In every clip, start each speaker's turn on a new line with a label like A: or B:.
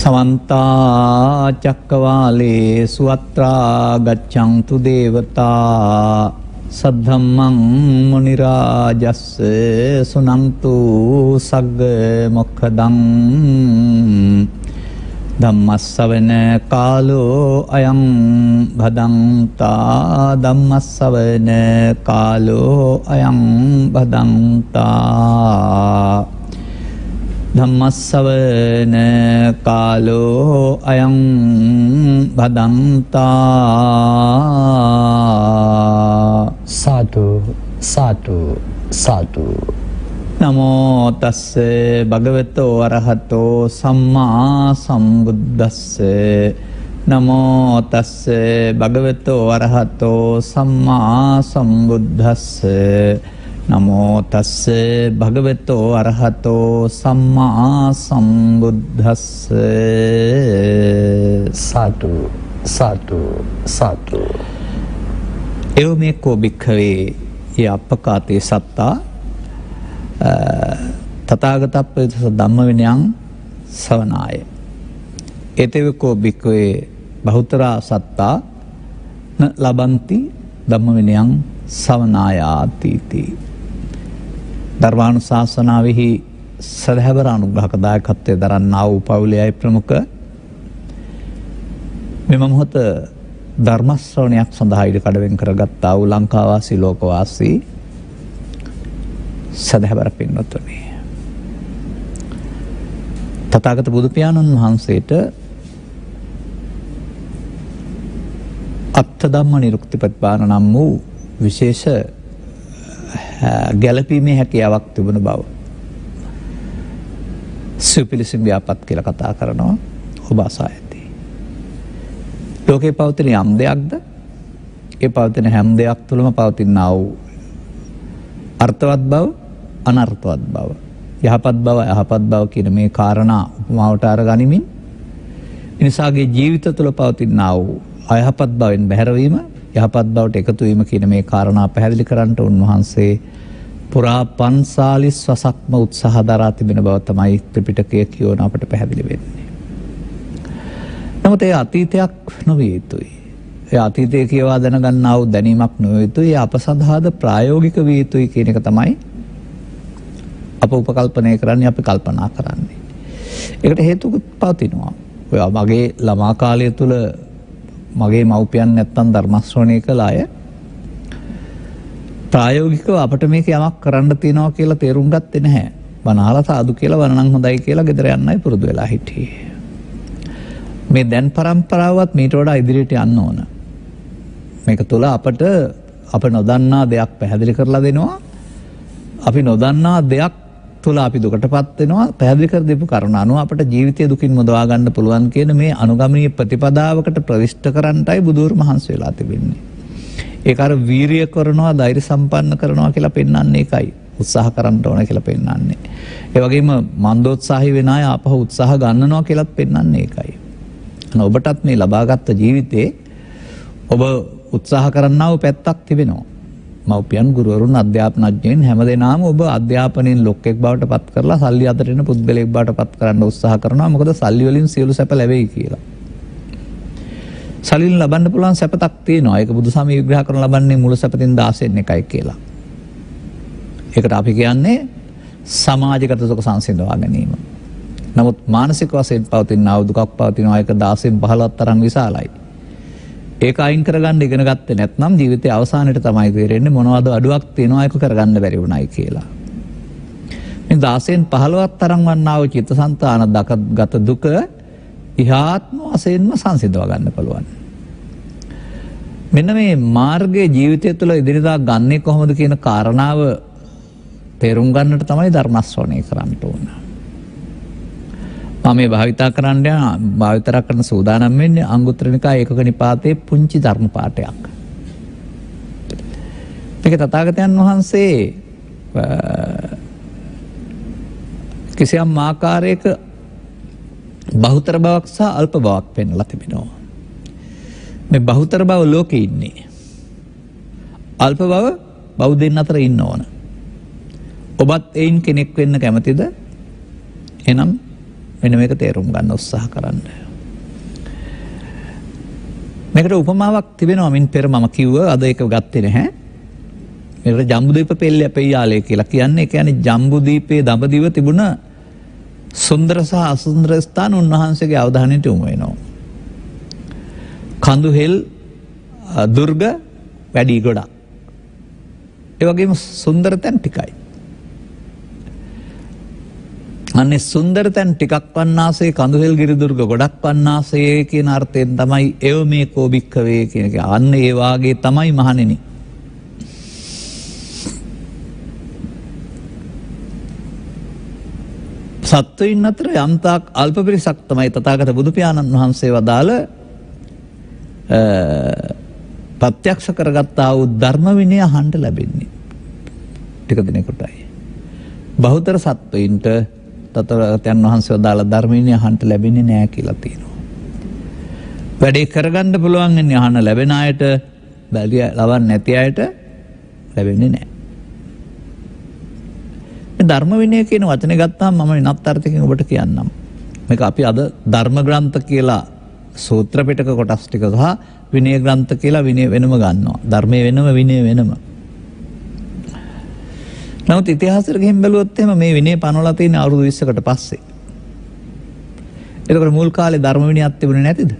A: समन्ता चक्रवालेषु अत्रा गच्छन्तु देवता सद्धम्मं मुनिराजस्य सुनन्तु सग्ग मोक्षदं धम्मस्सवන कालो अयं भदन्ता धम्मस्सवන कालो अयं भदन्ता धम्मस्सवන कालो अयं भदन्ता
B: साधु साधु साधु
A: नमो तस्से भगवतो अरहतो सम्मा सम्बुद्धस्से नमो तस्से भगवतो अरहतो सम्मा सम्बुद्धस्से नमो तस्से भगवतो अरहतो सम्मा सम्बुद्धस्से
B: साधु साधु साधु
A: एवमे को भिक्खवे ये अपकाते सत्ता तथागतप्परिस धम्म विनयं सवनाय एतेवको भिक्खवे बहुतरा सत्ता न लभन्ति धम्म विनयं सवनायातीति ධර්මානුශාසනාවෙහි සදහැවර අනුග්‍රහක දායකත්වයේ දරන්නා වූ පවුලේ ප්‍රමුඛ මෙම මොහොත ධර්ම ශ්‍රවණයක් සඳහා ඉඩ කඩවෙන් කරගත්තා වූ ලංකාවාසී ලෝකවාසී සදහැවර පින්වත්නි තථාගත බුදු පියාණන් වහන්සේට අත්ථ ධම්ම නිරුක්ති ප්‍රතිපාදන නම් වූ විශේෂ ගැලපීමේ හැකියාවක් තිබුණ බව සුපිලිසිම් ව්‍යාපත් කියලා කතා කරනවා ඔබ අසා ඇති. ලෝකේ පවතින යම් දෙයක්ද ඒ පවතින හැම දෙයක් තුළම පවතිනා වූ අර්ථවත් බව අනර්ථවත් බව යහපත් බව අයහපත් බව කියන මේ කාරණා උපමාවට අරගනිමින් මිනිසාගේ ජීවිත තුළ පවතිනා වූ අයහපත් බවෙන් බැහැරවීම යහපත් බවට එකතු වීම කියන මේ කාරණා පැහැදිලි කරන්නට උන්වහන්සේ පුරා 45 වසක්ම උත්සාහ දරා තිබෙන බව තමයි ත්‍රිපිටකය කියවන අපට පැහැදිලි වෙන්නේ. නමුත් ඒ අතීතයක් නොවිය යුතුයි. ඒ අතීතයේ කියවා දැනගන්නා වූ දැනීමක් නොවිය යුතුයි. අප සඳහාද ප්‍රායෝගික විය යුතුයි කියන එක තමයි අප උපකල්පනය කරන්නේ අපි කල්පනා කරන්නේ. ඒකට හේතුකුත් පවතිනවා. ඔය මගේ ළමා කාලය තුල මගේ මව්පියන් නැත්තම් ධර්ම ශ්‍රවණය කළ අය ප්‍රායෝගිකව අපිට මේක යමක් කරන්න තියනවා කියලා තේරුම් ගත්තේ නැහැ. බනහලා සාදු කියලා වරණම් හොඳයි කියලා ගෙදර යන්නයි පුරුදු වෙලා හිටියේ. මේ දැන් પરම්පරාවත් මීට වඩා ඉදිරියට යන්න ඕන. මේක තුළ අපට අප නොදන්නා දෙයක් පැහැදිලි කරලා දෙනවා. අපි නොදන්නා දෙයක් තුළ අපි දුකටපත් වෙනවා. පැහැදිලි කර දීපු කරුණ අනුව අපට ජීවිතය දුකින් මුදවා ගන්න පුළුවන් කියන මේ අනුගමනීය ප්‍රතිපදාවකට ප්‍රවිෂ්ඨ කරන්නටයි බුදුවරු මහන්සි වෙලා තිබෙන්නේ. ඒක අර වීරිය කරනවා, ධෛර්ය සම්පන්න කරනවා කියලා පෙන්වන්නේ ඒකයි. උත්සාහ කරන්න ඕන කියලා පෙන්වන්නේ. ඒ වගේම මන්දෝත්සාහී වෙන අය ආපහු උත්සාහ ගන්නනවා කියලාත් පෙන්වන්නේ ඒකයි. ඔබටත් මේ ලබාගත් ජීවිතේ ඔබ උත්සාහ කරන්නා වූ පැත්තක් තිබෙනවා. මව්පියන් ගුරුවරුන් අධ්‍යාපනඥයින් හැමදෙනාම ඔබ අධ්‍යාපනයෙන් ලොක්ෙක් බවට පත් කරලා සල්ලි අතරින් පුද්ගලයෙක් බවට පත් කරන්න උත්සාහ කරනවා. මොකද සල්ලි වලින් සියලු සැප ලැබෙයි කියලා. සල්ලින් ලබන්න පුළුවන් සැපතක් තියෙනවා. ඒක බුදුසමය විග්‍රහ කරන ලබන්නේ මුළු සැපතින් 16න් එකයි කියලා. ඒකට අපි කියන්නේ සමාජගත සුඛ සංසිඳවා ගැනීම. නමුත් මානසික වශයෙන් පවතින දුකක් පවතිනවා. ඒක 16න් 15ක් තරම් විශාලයි. ඒක අයින් කරගන්න ඉගෙන ගත්තේ නැත්නම් ජීවිතයේ අවසානයේ තමයි තේරෙන්නේ මොනවද අඩුවක් තියෙනවා ඒක කරගන්න බැරි වුණයි කියලා. මේ 16න් 15ක් තරම් වන්නා වූ චිත්තසංතාන ගත දුක ඉහාත්ම වශයෙන්ම සංසිඳව ගන්න පුළුවන්. මෙන්න මේ මාර්ගයේ ජීවිතය තුළ ඉදිරියදා ගන්නේ කොහොමද කියන කාරණාව තේරුම් ගන්නට තමයි ධර්ම ශ්‍රවණය කරන්න ඕන. මම මේ භාවිතා කරන සූදානම් වෙන්නේ අංගුත්තර නිකායේ ඒකක නිපාතයේ පුංචි ධර්ම පාඨයක්. මේක තථාගතයන් වහන්සේ කිසියම් ආකාරයක බහුතර බවක් සහ අල්ප බවක් පෙන්වලා තිබෙනවා. මේ බහුතර බව ලෝකේ ඉන්නේ. අල්ප බව බෞද්ධයන් අතර ඉන්න ඕන. ඔබත් එයින් කෙනෙක් වෙන්න කැමතිද? එහෙනම් මෙන්න මේක තේරුම් ගන්න උත්සාහ කරන්න. මේකට උපමාවක් තිබෙනවා මින් පෙර මම කිව්වා අද ඒක ගත්තේ නැහැ. මේකට ජම්බුදීප පෙළේ අපේ යාලේ කියලා කියන්නේ. ඒ කියන්නේ ජම්බුදීපේ දඹදිව තිබුණ සුන්දර සහ අසුන්දර ස්ථාන උන්වහන්සේගේ අවධානයට යොමු වෙනවා. කඳුහෙල් දුර්ග වැඩි ගොඩක්. ඒ වගේම සුන්දර තැන් ටිකයි. අනේ සුන්දර තැන් ටිකක් වන්නාසේ කඳුහෙල් ගිරිදුර්ග ගොඩක් වන්නාසේ කියන අර්ථයෙන් තමයි එව මේ කෝබික්කවේ කියන එක. අන්න ඒ වාගේ තමයි මහණෙනි. සත්වයින් අතර යම්තාක් අල්ප පිරිසක් තමයි තථාගත බුදු පියාණන් වහන්සේ වදාළ ප්‍රත්‍යක්ෂ කරගත්තා වූ ධර්ම විනය අහන්න ලැබෙන්නේ. ටික දිනකටයි. බහුතර සත්වයින්ට තථාගතයන් වහන්සේ වදාළ ධර්ම විනය අහන්න ලැබෙන්නේ නැහැ කියලා තියෙනවා. වැඩේ කරගන්න පුළුවන් වෙන්නේ අහන්න ලැබෙන අයට, බැලිය ලවන්නේ නැති අයට ලැබෙන්නේ නැහැ. ධර්ම විනය කියන වචනේ ගත්තාම මම වෙනත් අර්ථයකින් ඔබට කියන්නම්. මේක අපි අද ධර්ම ග්‍රන්ථ කියලා සූත්‍ර පිටක කොටස් ටික සහ විනය ග්‍රන්ථ කියලා විනය වෙනම ගන්නවා. ධර්මයේ වෙනම විනය වෙනම. නමුත් ඉතිහාසෙට ගිහින් බැලුවොත් එහෙම මේ විනය පනවලා තියෙන අවුරුදු 20කට පස්සේ. එතකොට මුල් කාලේ ධර්ම විනයක් තිබුණේ නැතිද?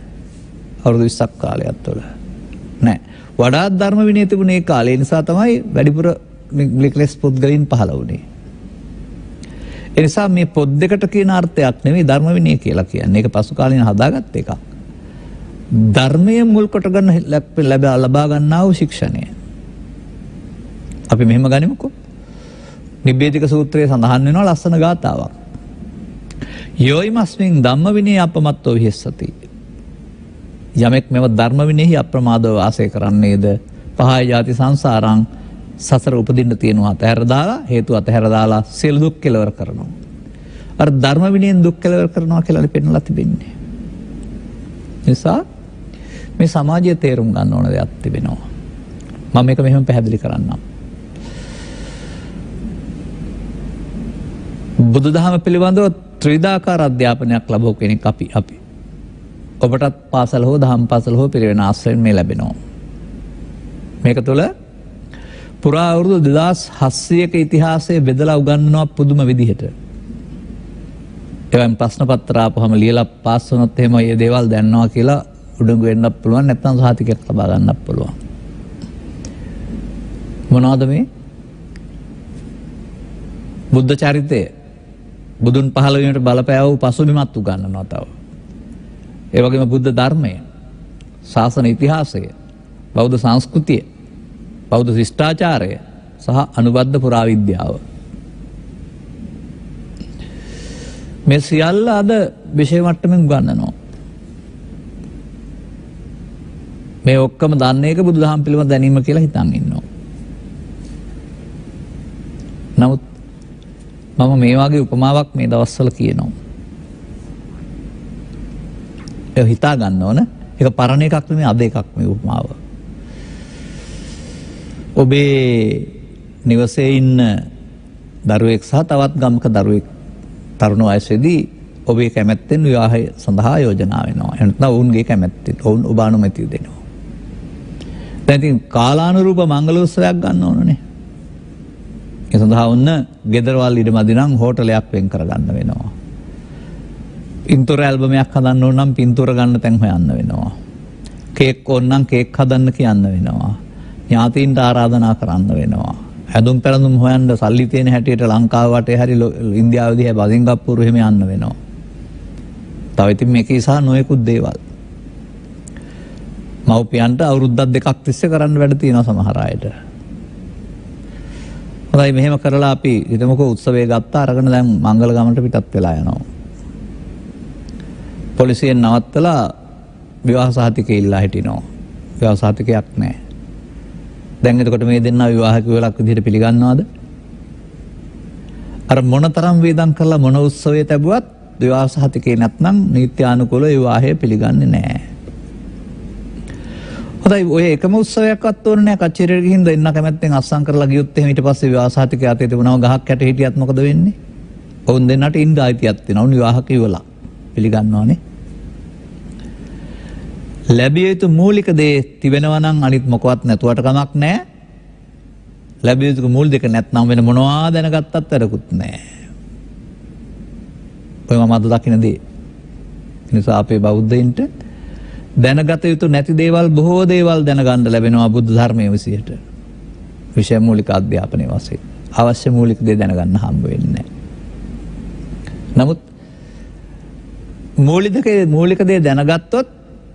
A: අවුරුදු 20ක් කාලයක් තුළ. නෑ. වඩාත් ධර්ම විනය තිබුණේ ඒ කාලේ නිසා තමයි වැඩිපුර ලික්ලස් පුද්ගලයන් පහළ වුණේ. ඒ නිසා මේ පොත් දෙකට කියන අර්ථයක් නෙවෙයි ධර්ම විනය කියලා කියන්නේ. ඒක පසු කාලීන හදාගත්ත එකක්. ධර්මයේ මුල් කොටගෙන ලබා ගන්නා වූ ශික්ෂණය. අපි මෙහෙම ගනිමුකෝ. නිබ්බේධික සූත්‍රයේ සඳහන් වෙනවා ලස්සන ගාථාවක්. යෝයිමස්මින් ධම්ම විනය අපමත්තෝ විහෙස්සති. යමෙක් මෙව ධර්ම විනයෙහි අප්‍රමාදව වාසය කරන්නේද පහය ජාති සංසාරං සසර උපදින්න තියෙනවා අතහැර දාලා හේතු අතහැර දාලා සියලු දුක් කෙලවර කරනවා. අර ධර්ම විනයෙන් දුක් කෙලවර කරනවා කියලා පෙන්නලා තිබෙන්නේ. නිසා මේ සමාජයේ තේරුම් ගන්න ඕන දෙයක් තිබෙනවා. මම මේක මෙහෙම පැහැදිලි කරන්නම්. බුදුදහම පිළිබඳව ත්‍රිවිධාකාර අධ්‍යාපනයක් ලැබුව කෙනෙක් අපි. ඔබටත් පාසල හෝ දහම් පාසල හෝ පිරිවෙන ආශ්‍රයෙන් මේ ලැබෙනවා. මේක තුළ පුරා අවුරුදු 2700ක ඉතිහාසය බෙදලා උගන්වනවා පුදුම විදිහට. එවන් ප්‍රශ්න පත්‍ර ආපුවම ලියලා පාස් වුණොත් එහෙම මේ දේවල් දන්නවා කියලා උඩඟු වෙන්නත් පුළුවන්, නැත්නම් සහතිකයක් ලබා ගන්නත් පුළුවන්. මොනවද මේ? බුද්ධ චරිතය, බුදුන් පහළ වීමට බලපෑවූ පසුබිමත් උගන්වනවා තව. ඒ වගේම බුද්ධ ධර්මය, ශාසන ඉතිහාසය, බෞද්ධ සංස්කෘතිය, බෞද්ධ ශිෂ්ටාචාරය සහ අනුබද්ධ පුරාවිද්‍යාව. මේ සියල්ල අද විෂය මට්ටමින් උගන්වනවා. මේ ඔක්කොම දන්න එක බුදුදහම පිළිබඳ දැනීම කියලා හිතන් ඉන්නවා. නමුත් මම මේ වගේ උපමාවක් මේ දවස්වල කියනවා. ඒක හිතා ගන්න ඕන. ඒක පරණ එකක් නෙමෙයි, අද එකක් මේ උපමාව. ඔබේ නිවසේ ඉන්න දරුවෙක් සහ තවත් ගමක දරුවෙක් තරුණ වයසේදී ඔබේ කැමැත්තෙන් විවාහය සඳහා යෝජනා වෙනවා. එතන ඔවුන්ගේ කැමැත්තෙන් ඔවුන් ඔබ අනුමැතිය දෙනවා. දැන් ඉතින් කාලානුරූප මංගල උත්සවයක් ගන්න ඕනනේ. ඒ සඳහා ඔන්න ගෙදරවල් ඉදමදි නම් හෝටලයක් වෙන් කරගන්න වෙනවා. පින්තූර ඇල්බමයක් හදන්න ඕන නම් පින්තූර ගන්න තැන් හොයන්න වෙනවා. කේක් ඕන නම් කේක් හදන්න කියන්න වෙනවා. ඥාතීන්ට ආරාධනා කරන්න වෙනවා. හැදුම් පැළඳුම් හොයන්න සල්ලි තියෙන හැටියට ලංකාව වටේ හරි ඉන්දියාවේදී හැබැයි සිංගප්පූරු එහෙම යන්න වෙනවා. තව ඉතින් මේකේ සහ නොයෙකුත් දේවල්. මව්පියන්ට අවුරුද්දක් දෙකක් තිස්සේ කරන්න වැඩ තියෙනවා සමහර අයට. හොඳයි, මෙහෙම කරලා අපි හිතමුකෝ උත්සවය ගත්තා, අරගෙන දැන් මංගල ගමනට පිටත් වෙලා යනවා. පොලිසියෙන් නවත්තලා විවාහ සහතිකය ඉල්ලා හිටිනවා. විවාහ සහතිකයක් නැහැ. දැන් එතකොට මේ දෙන්නා විවාහක වෙලක් විදිහට පිළිගන්නවද? අර මොනතරම් වේදම් කරලා මොන උත්සවයේ තිබුවත් විවාහ සහතිකේ නැත්නම් නීත්‍යානුකූල විවාහය පිළිගන්නේ නැහැ. හොඳයි, ඔය එකම උත්සවයක්වත් ඕනේ නැහැ. කච්චේරියට ගිහින් දෙන්න කැමැත්තෙන් අස්සම් කරලා ගියොත් එහෙම ඊට පස්සේ විවාහ සහතිකය අතේ තිබුණාම ගහක් යට හිටියත් මොකද වෙන්නේ? ඔවුන් දෙන්නට ඉන්න ආයිතියක් තියෙනවා. උන් විවාහක ඉවලා. පිළිගන්නවානේ. ලැබිය යුතු මූලික දේ තිබෙනවා නම් අනිත් මොකවත් නැතුවට කමක් නැහැ. ලැබිය යුතු මූල දෙක නැත්නම් වෙන මොනවා දැනගත්තත් වැඩකුත් නැහැ. ඔය මම අද දකින දේ. ඒ නිසා අපේ බෞද්ධයින්ට දැනගත යුතු නැති දේවල් බොහෝ දේවල් දැනගන්න ලැබෙනවා බුද්ධ ධර්මයේ විසියට. විෂය මූලික අධ්‍යාපනයේ වශයෙන්. අවශ්‍ය මූලික දේ දැනගන්න හම්බ වෙන්නේ නැහැ. නමුත් මූලික දේ දැනගත්තොත්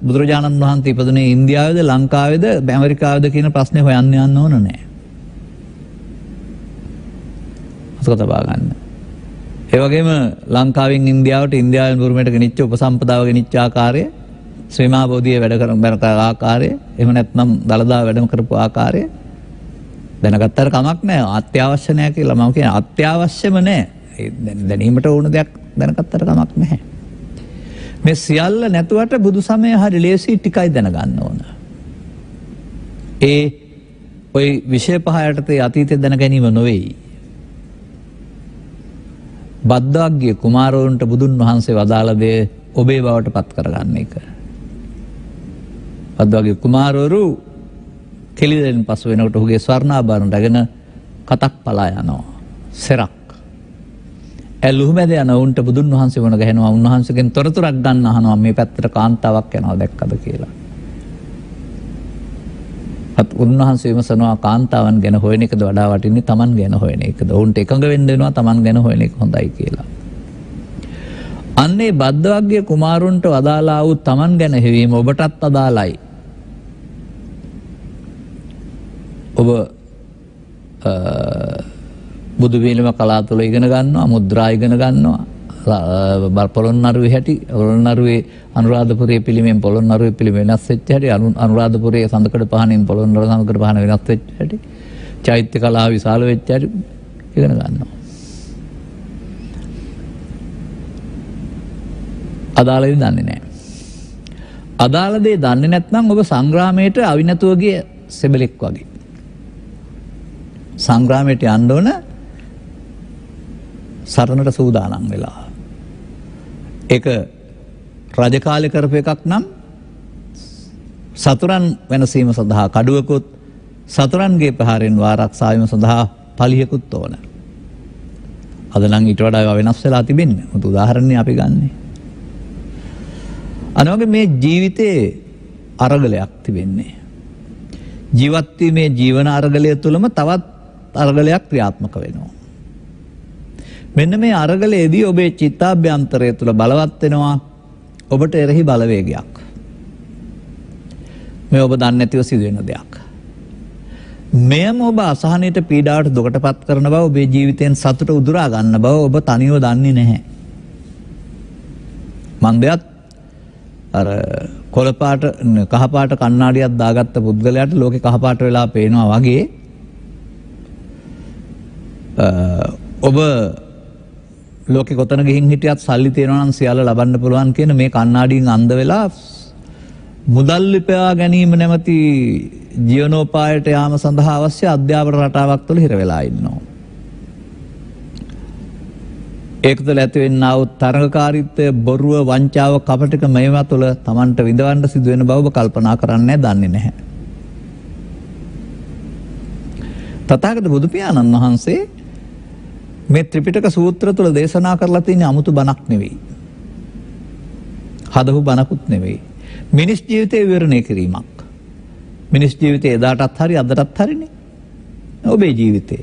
A: බුදුරජාණන් වහන්සේ ඉපදුනේ ඉන්දියාවේද ලංකාවේද ඇමරිකාවේද කියන ප්‍රශ්නේ හොයන්න යන්න ඕන නැහැ. අසක තබා ගන්න. ඒ වගේම ලංකාවෙන් ඉන්දියාවට ඉන්දියාවෙන් බුරුමයට ගෙනිච්ච උපසම්පදාව ගෙනිච්ච ආකාරය, ශ්‍රීමා බෝධිය වැඩ කරන ආකාරය, එහෙම නැත්නම් දලදා වැඩම කරපු ආකාරය දැනගත්තට කමක් නැහැ. අත්‍යවශ්‍ය නැහැ කියලා මම කියන්නේ අත්‍යවශ්‍යම නැහැ. දැනීමට ඕන දෙයක් දැනගත්තට කමක් නැහැ. මේ සියල්ල නැතුවට බුදු සමය හරි ලේසි ටිකයි දැනගන්න ඕන. ওই විෂය පහ යටතේ අතීතය දැන ගැනීම නොවේයි. බද්දාග්ගේ කුමාරවරුන්ට බුදුන් වහන්සේ වදාළ දේ ඔබේ බවට පත් කරගන්න එක. බද්දාග්ගේ කුමාරවරු කෙලිදෙන් පසු වෙනකොට ඔහුගේ ස්වර්ණාභරණ රැගෙන කතක් පලා යනවා. සෙරක්. ඇලුහුමැද යන උන්ට බුදුන් වහන්සේ වුණ ගහනවා. උන්වහන්සේගෙන් තොරතුරක් ගන්න අහනවා මේ පැත්තට කාන්තාවක් යනවා දැක්කද කියලා. උන්වහන්සේ විමසනවා කාන්තාවන් ගැන හොයන එකද වඩා වටින්නේ Taman ගැන හොයන එකද? උන්ට එකඟ වෙන්න වෙනවා Taman ගැන හොයන එක හොඳයි කියලා. අන්නේ බද්දවග්ගේ කුමාරුන්ට වදාලා වූ Taman ගැන හෙවීම ඔබටත් අදාළයි. ඔබ බුදු වීලම කලා තුළ ඉගෙන ගන්නවා, මුද්‍රා ඉගෙන ගන්නවා, පොළොන්නරුවේ හැටි, පොළොන්නරුවේ අනුරාධපුරයේ පිළිමෙන් පොළොන්නරුවේ පිළිම වෙනස් වෙච්ච හැටි, අනුරාධපුරයේ සඳකඩ පහනින් පොළොන්නරුව සඳකඩ පහන වෙනස් වෙච්ච හැටි, චෛත්‍ය කලාව විශාල වෙච්ච හැටි ඉගෙන ගන්නවා. අදාළ දේ දන්නේ නැහැ. අදාළ දේ දන්නේ නැත්නම් ඔබ සංග්‍රාමයට අවිනතුව ගිය සෙබලෙක් වගේ. සංග්‍රාමයට යන්න ඕන සරණට සූදානම් වෙලා. ඒක රජ කාලේ කරපු එකක් නම් සතුරන් වෙනසීම සඳහා කඩුවකුත් සතුරන්ගේ ප්‍රහාරයෙන් ආරක්ෂා වීම සඳහා පලියකුත් ඕන. අද නම් ඊට වඩා වෙනස් වෙලා තිබෙන්නේ. උතු උදාහරණයක් අපි ගන්නෙ. අනෝගේ මේ ජීවිතේ අරගලයක් තිබෙන්නේ. ජීවත් වීමේ ජීවන අරගලය තුළම තවත් අරගලයක් ක්‍රියාත්මක වෙනවා. මෙන්න මේ අරගලයේදී ඔබේ චිත්තාභ්‍යන්තරය තුළ බලවත් වෙනවා ඔබට එරෙහි බලවේගයක්. මේ ඔබ දන්නේ නැතිව සිදුවෙන දෙයක්. මෙයම ඔබ අසහනයට පීඩාවට දුකටපත් කරන බව, ඔබේ ජීවිතයෙන් සතුට උදුරා ගන්න බව ඔබ තනියම දන්නේ නැහැ. මන්දයත් අර කොළපාට කහපාට කණ්ණාඩියක් දාගත්ත පුද්ගලයාට ලෝකේ කහපාට වෙලා පේනවා වගේ ඔබ ලෝකෙ කොතන ගිහින් හිටියත් සල්ලි තියෙනවා නම් සියල්ල ලබන්න පුළුවන් කියන මේ කණ්ණාඩියෙන් අන්ධ වෙලා මුදල් ලිපයා ගැනීම නැමැති ජීවනෝපායට යාම සඳහා අවශ්‍ය අධ්‍යාපන රටාවක් තුළ හිර වෙලා ඉන්නවා. ඒක තුළ ඇති වෙන්නා වූ තරඟකාරීත්වය, බොරුව, වංචාව, කපටික මේවා තුළ Tamanට විඳවන්න සිදු වෙන බව ඔබ කල්පනා කරන්නේ දන්නේ නැහැ. තථාගත බුදු පියාණන් වහන්සේ මේ ත්‍රිපිටක සූත්‍ර තුළ දේශනා කරලා තියෙන 아무තු බණක් නෙවෙයි. හදපු බණකුත් නෙවෙයි. මිනිස් ජීවිතය විවරණය කිරීමක්. මිනිස් ජීවිතය එදාටත් හරි අදටත් හරිනේ. ඔබේ ජීවිතය.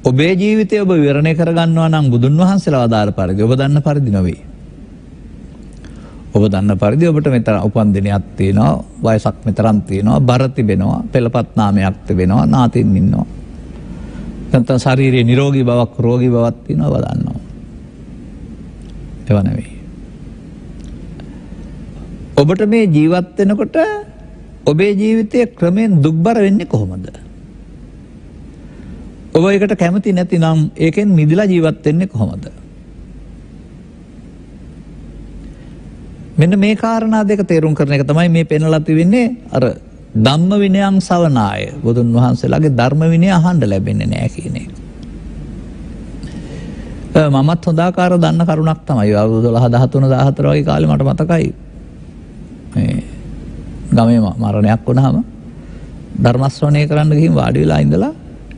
A: ඔබේ ජීවිතය ඔබ විවරණය කරගන්නවා නම් බුදුන් වහන්සේලා වදාළ පරිදි ඔබ දන්න පරිදි නෙවෙයි. ඔබ දන්න පරිදි ඔබට මෙතන උපන් දිනයක් තියෙනවා, වයසක් මෙතරම් තියෙනවා, බර තිබෙනවා, පෙළපත් නාමයක් තිබෙනවා, නාතින් ඉන්නවා. නැත්නම් ශාරීරික නිරෝගී බවක්, රෝගී බවක් තියෙනවා ඔබ දන්නවා. ඒව නෙවෙයි. ඔබට මේ ජීවත් වෙනකොට ඔබේ ජීවිතයේ ක්‍රමෙන් දුක්බර වෙන්නේ කොහොමද? ඔබ ඒකට කැමති නැතිනම් ඒකෙන් මිදලා ජීවත් වෙන්නේ කොහොමද? මෙන්න මේ කාරණා දෙක තේරුම් කරන එක තමයි මේ පෙන්වලා තිබෙන්නේ. අර ධම්ම විනයං සවනාය, බුදුන් වහන්සේලාගේ ධර්ම විනය අහන්න ලැබෙන්නේ නැහැ කියන එක. මමත් හොඳාකාර දන්න කරුණක් තමයි. අවුරුදු 12 13 14 වගේ කාලේ මට මතකයි. මේ ගමේ මරණයක් වුණාම ධර්ම ශ්‍රවණය කරන්න ගිහින් වාඩි වෙලා ඉඳලා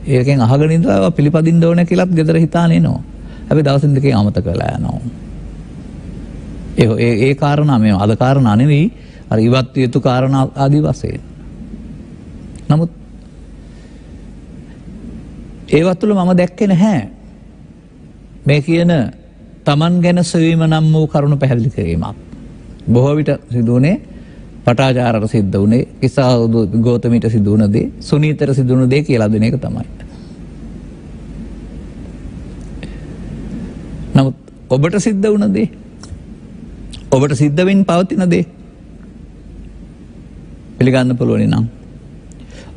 A: ඒකෙන් අහගෙන ඉඳලා පිළිපදින්න ඕනේ කියලාත් ගෙදර හිතාන එනවා. හැබැයි දවසින් දෙකකින් අමතක වෙලා යනවා. ඒ කාරණා මේ අද කාරණා නෙවෙයි අර ඉවත් යුතු කාරණා ආදී වශයෙන්. නමුත් ඒවත් තුළ මම දැක්කේ නැහැ මේ කියන තමන් ගැන සොයීම නම් වූ කරුණු පැහැදිලි කිරීමක්. බොහෝ විට සිදු වුණේ පටාචාරට සිද්ධ වුණේ කිසා ගෞතමීට සිදු වුණ දේ සුනීතට සිදු වුණ දේ කියලා දෙන එක තමයි. නමුත් ඔබට සිද්ධ වුණ දේ ඔබට සිද්ධ වෙමින් පවතින දේ පිළිගන්න පුළුවන් නම්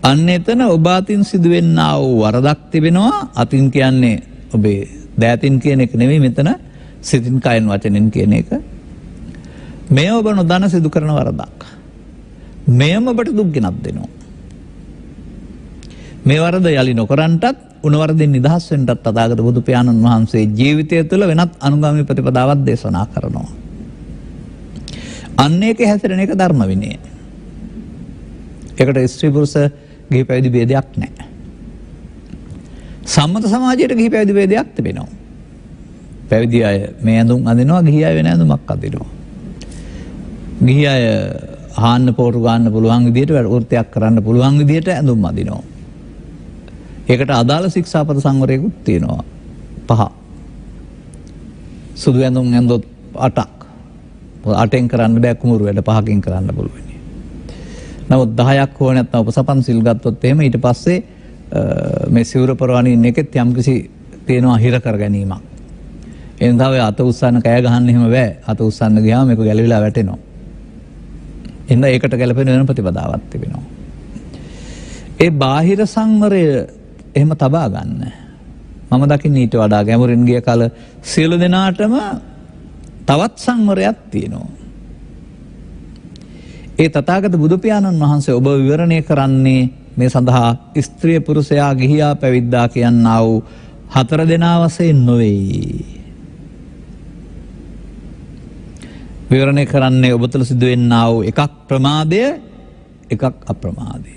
A: අන්න එතන ඔබ අතින් සිදුවෙන්නා වූ වරදක් තිබෙනවා. අතින් කියන්නේ ඔබේ දෑතින් කියන එක නෙවෙයි මෙතන සිතින් කයෙන් වචනෙන් කියන එක. මේ ඔබ නොදන්න සිදු කරන වරදක්. මෙයම ඔබට දුක් ගෙනත් දෙනවා. මේ වරද යලි නොකරන්ටත් උන වරදින් නිදහස් වෙන්නටත් තථාගත බුදු පියාණන් වහන්සේ ජීවිතය තුළ වෙනත් අනුගාමී ප්‍රතිපදාවක් දේශනා කරනවා. අන්න ඒකේ හැසිරෙන එක ධර්ම විනය. ඒකට ස්ත්‍රී පුරුෂ ගිහි පැවිදි ભેදයක් නැහැ. සම්මත සමාජයට ගිහි පැවිදි ભેදයක් තිබෙනවා. පැවිදි අය මේ ඇඳුම් අඳිනවා, ගිහි අය වෙන ඇඳුමක් අඳිනවා. ගිහි අය හාන්න පොරු ගන්න පුළුවන් විදිහට වෘත්තියක් කරන්න පුළුවන් විදිහට ඇඳුම් අඳිනවා. ඒකට අදාළ ශික්ෂාපද සංවරයකුත් තියෙනවා. 5. සුදු ඇඳුම් ඇඳොත් 8ක්. 8ෙන් කරන්න බෑ කුමරු වැඩ 5කින් කරන්න පුළුවන්. නමුත් 10ක් හෝ නැත්නම් උපසපන් සිල් ගත්තොත් එහෙම ඊට පස්සේ මේ සිවුර පරවණි ඉන්න එකෙත් යම්කිසි තියෙනවා හිර කර ගැනීමක්. ඒ නිසා ඔය අත උස්සන්න කෑ ගහන්න එහෙම බෑ. අත උස්සන්න ගියාම මේක ගැලවිලා වැටෙනවා. එන්න ඒකට ගැලපෙන වෙන ප්‍රතිපදාවක් තිබෙනවා. ඒ බාහිර සංවරය එහෙම තබා ගන්න. මම දකින්නේ ඊට වඩා ගැඹුරින් ගිය කල සියලු දෙනාටම තවත් සංවරයක් තියෙනවා. ඒ තථාගත බුදු පියාණන් වහන්සේ ඔබ විවරණය කරන්නේ මේ සඳහා ස්ත්‍රිය පුරුෂයා ගිහියා පැවිද්දා කියනා වූ 4 දෙනා වශයෙන් නොවේ. විවරණය කරන්නේ ඔබ තුළ සිදුවෙන්නා වූ එකක් ප්‍රමාදය, එකක් අප්‍රමාදය.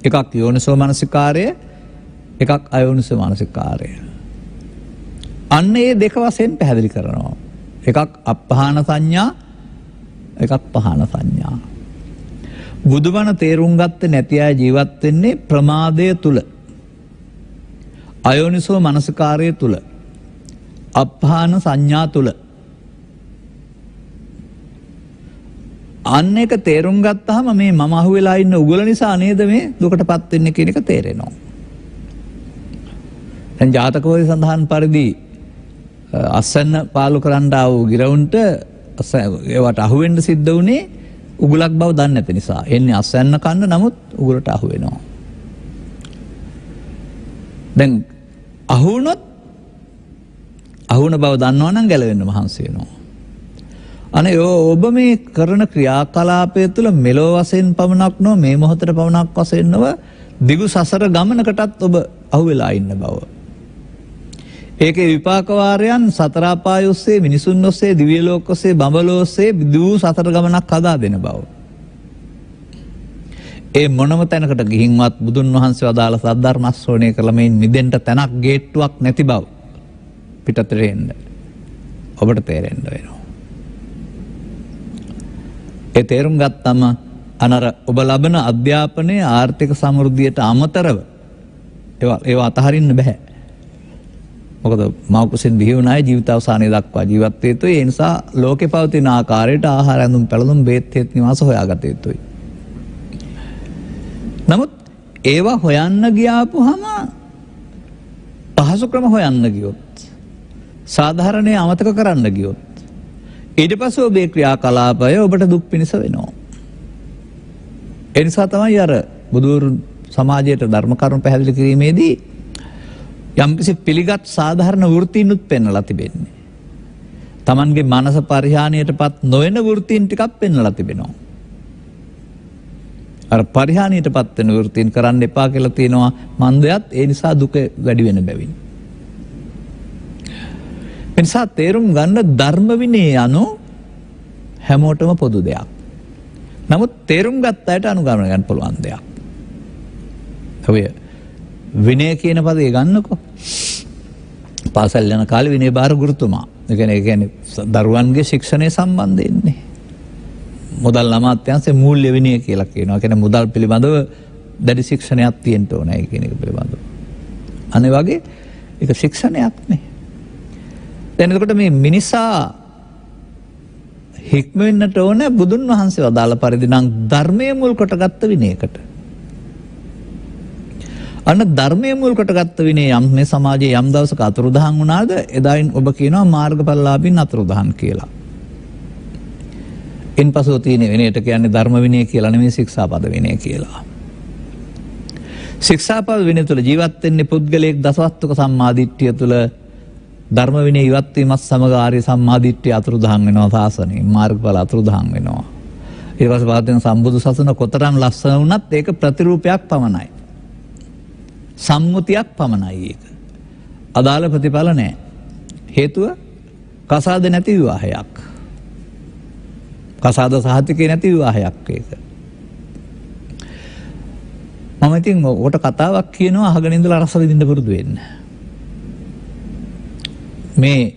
A: එකක් යෝනිසෝ මනසිකාරය, එකක් අයෝනිසෝ මනසිකාරය. අන්න ඒ දෙක වශයෙන් පැහැදිලි කරනවා. එකක් අපහාන සංඥා, එකක් පහාන සංඥා. බුදුබණ තේරුම් ගත්තේ නැති අය ජීවත් වෙන්නේ ප්‍රමාදය තුල, අයෝනිසෝ මනසිකාරය තුල, අපහාන සංඥා තුල. අන්න එක තේරුම් ගත්තාම මේ මම අහුවෙලා ඉන්න උගල නිසා නේද මේ දුකටපත් වෙන්නේ කියන එක තේරෙනවා. දැන් ජාතකවල සඳහන් පරිදි අසන්න පාලු කරන්න ආව ගිරවුන්ට ඒවට අහුවෙන්න සිද්ධ වුණේ උගලක් බව දන්නේ නැති නිසා. එන්නේ අසන්න කන්න නමුත් උගලට අහු වෙනවා. දැන් අහුනොත් අහුන බව දන්නවා නම් ගැලවෙන්න මහන්සි වෙනවා. අනේ ඔබ මේ කරන ක්‍රියාකලාපය තුළ මෙලොව වශයෙන් පමණක් නොව මේ මොහොතේ පමණක් වශයෙන් නොව දිගු සසර ගමනකටත් ඔබ අහු වෙලා ඉන්න බව. ඒකේ විපාක වාරයන් සතර අපාය ඔස්සේ, මිනිසුන් ඔස්සේ, දිව්‍ය ලෝක ඔස්සේ, බඹලෝ ඔස්සේ දිවු සතර ගමනක් හදා දෙන බව. ඒ මොනම තැනකට ගිහින්වත් බුදුන් වහන්සේ වදාළ සද්ධර්ම ශ්‍රවණය කළ මේ මිදෙන්න තැනක් ගේට්ටුවක් නැති බව පිටතට එන්න ඔබට තේරෙන්න වෙනවා. ඒ තේරුම් ගත්තම අනර ඔබ ලබන අධ්‍යාපනයේ ආර්ථික සමෘද්ධියට අමතරව ඒවා අතහරින්න බෑ. මොකද මව්කුසෙන් බිහි වුණ අය ජීවිත අවසානය දක්වා ජීවත් වෙ යුතුයි. ඒ නිසා ලෝකේ පවතින ආකාරයට ආහාර ඇඳුම් පැළඳුම් බේත් හේත් නිවාස හොයාගත යුතුයි. නමුත් ඒවා හොයන්න ගියාපුහම පහසු ක්‍රම හොයන්න ගියොත්, සාධාරණේ අමතක කරන්න ගියොත්, ඊට පස්සේ ඔබේ ක්‍රියාකලාපය ඔබට දුක් පිණිස වෙනවා. ඒ නිසා තමයි අර බුදුරු සමාජයට ධර්ම කරුණු පැහැදිලි කිරීමේදී යම්කිසි පිළිගත් සාධාරණ වෘත්තීනුත් පෙන්වලා තිබෙන්නේ. Tamanගේ මනස පරිහානියටපත් නොවන වෘත්තීන් ටිකක් පෙන්වලා තිබෙනවා. අර පරිහානියටපත් වෙන වෘත්තීන් කරන්න එපා කියලා තියෙනවා. මන්දයත් ඒ නිසා දුක වැඩි වෙන බැවින්. නිසා තේරුම් ගන්න ධර්ම විනය යනු හැමෝටම පොදු දෙයක්. නමුත් තේරුම් ගත්ත අයට අනුගමනය කරන්න පුළුවන් දෙයක්. ඔය විනය කියන පදේ ගන්නකො. පාසල් යන කාලේ විනය භාර ගුරුතුමා. ඒ කියන්නේ දරුවන්ගේ ශික්ෂණය සම්බන්ධයෙන්නේ. මුදල් අමාත්‍යාංශයේ මූල්‍ය විනය කියලා කියනවා. ඒ කියන්නේ මුදල් පිළිබඳව දැඩි ශික්ෂණයක් තියෙන්න ඕනයි කියන එක පිළිබඳව. අනේ වගේ ඒක ශික්ෂණයක් නේ. දැන් එතකොට මේ මිනිසා හික්ම වෙන්නට ඕන බුදුන් වහන්සේ වදාළ පරිදි නම් ධර්මයේ මුල් කොටගත්ත විනයකට. අන්න ධර්මයේ මුල් කොටගත්ත විනය යම් මේ සමාජයේ යම් දවසක අතුරුදහන් වුණාද එදායින් ඔබ කියනවා මාර්ගඵලලාභීන් අතුරුදහන් කියලා. ඉන්පසු තියෙන විනයට කියන්නේ ධර්ම විනය කියලා නෙමෙයි ශික්ෂාපද විනය කියලා. ශික්ෂාපද විනය තුළ ජීවත් වෙන්නේ පුද්ගලයෙක් දසවස්තුක සම්මාදිට්ඨිය තුළ ධර්ම විනය ඉවත් වීමත් සමග ආර්ය සම්මාදිට්ඨිය අතුරුදහන් වෙනවා සාසනයෙන් මාර්ගඵල අතුරුදහන් වෙනවා. ඊට පස්සේ වාදන සම්බුදු සසුන කොතරම් ලස්සන වුණත් ඒක ප්‍රතිරූපයක් පමණයි. සම්මුතියක් පමණයි ඒක. අදාළ ප්‍රතිඵල නැහැ. හේතුව කසාද නැති විවාහයක්. කසාද සහතිකේ නැති විවාහයක් ඒක. මම ඉතින් ඔකට කතාවක් කියනවා අහගෙන ඉඳලා රස විඳින්න පුරුදු වෙන්න. මේ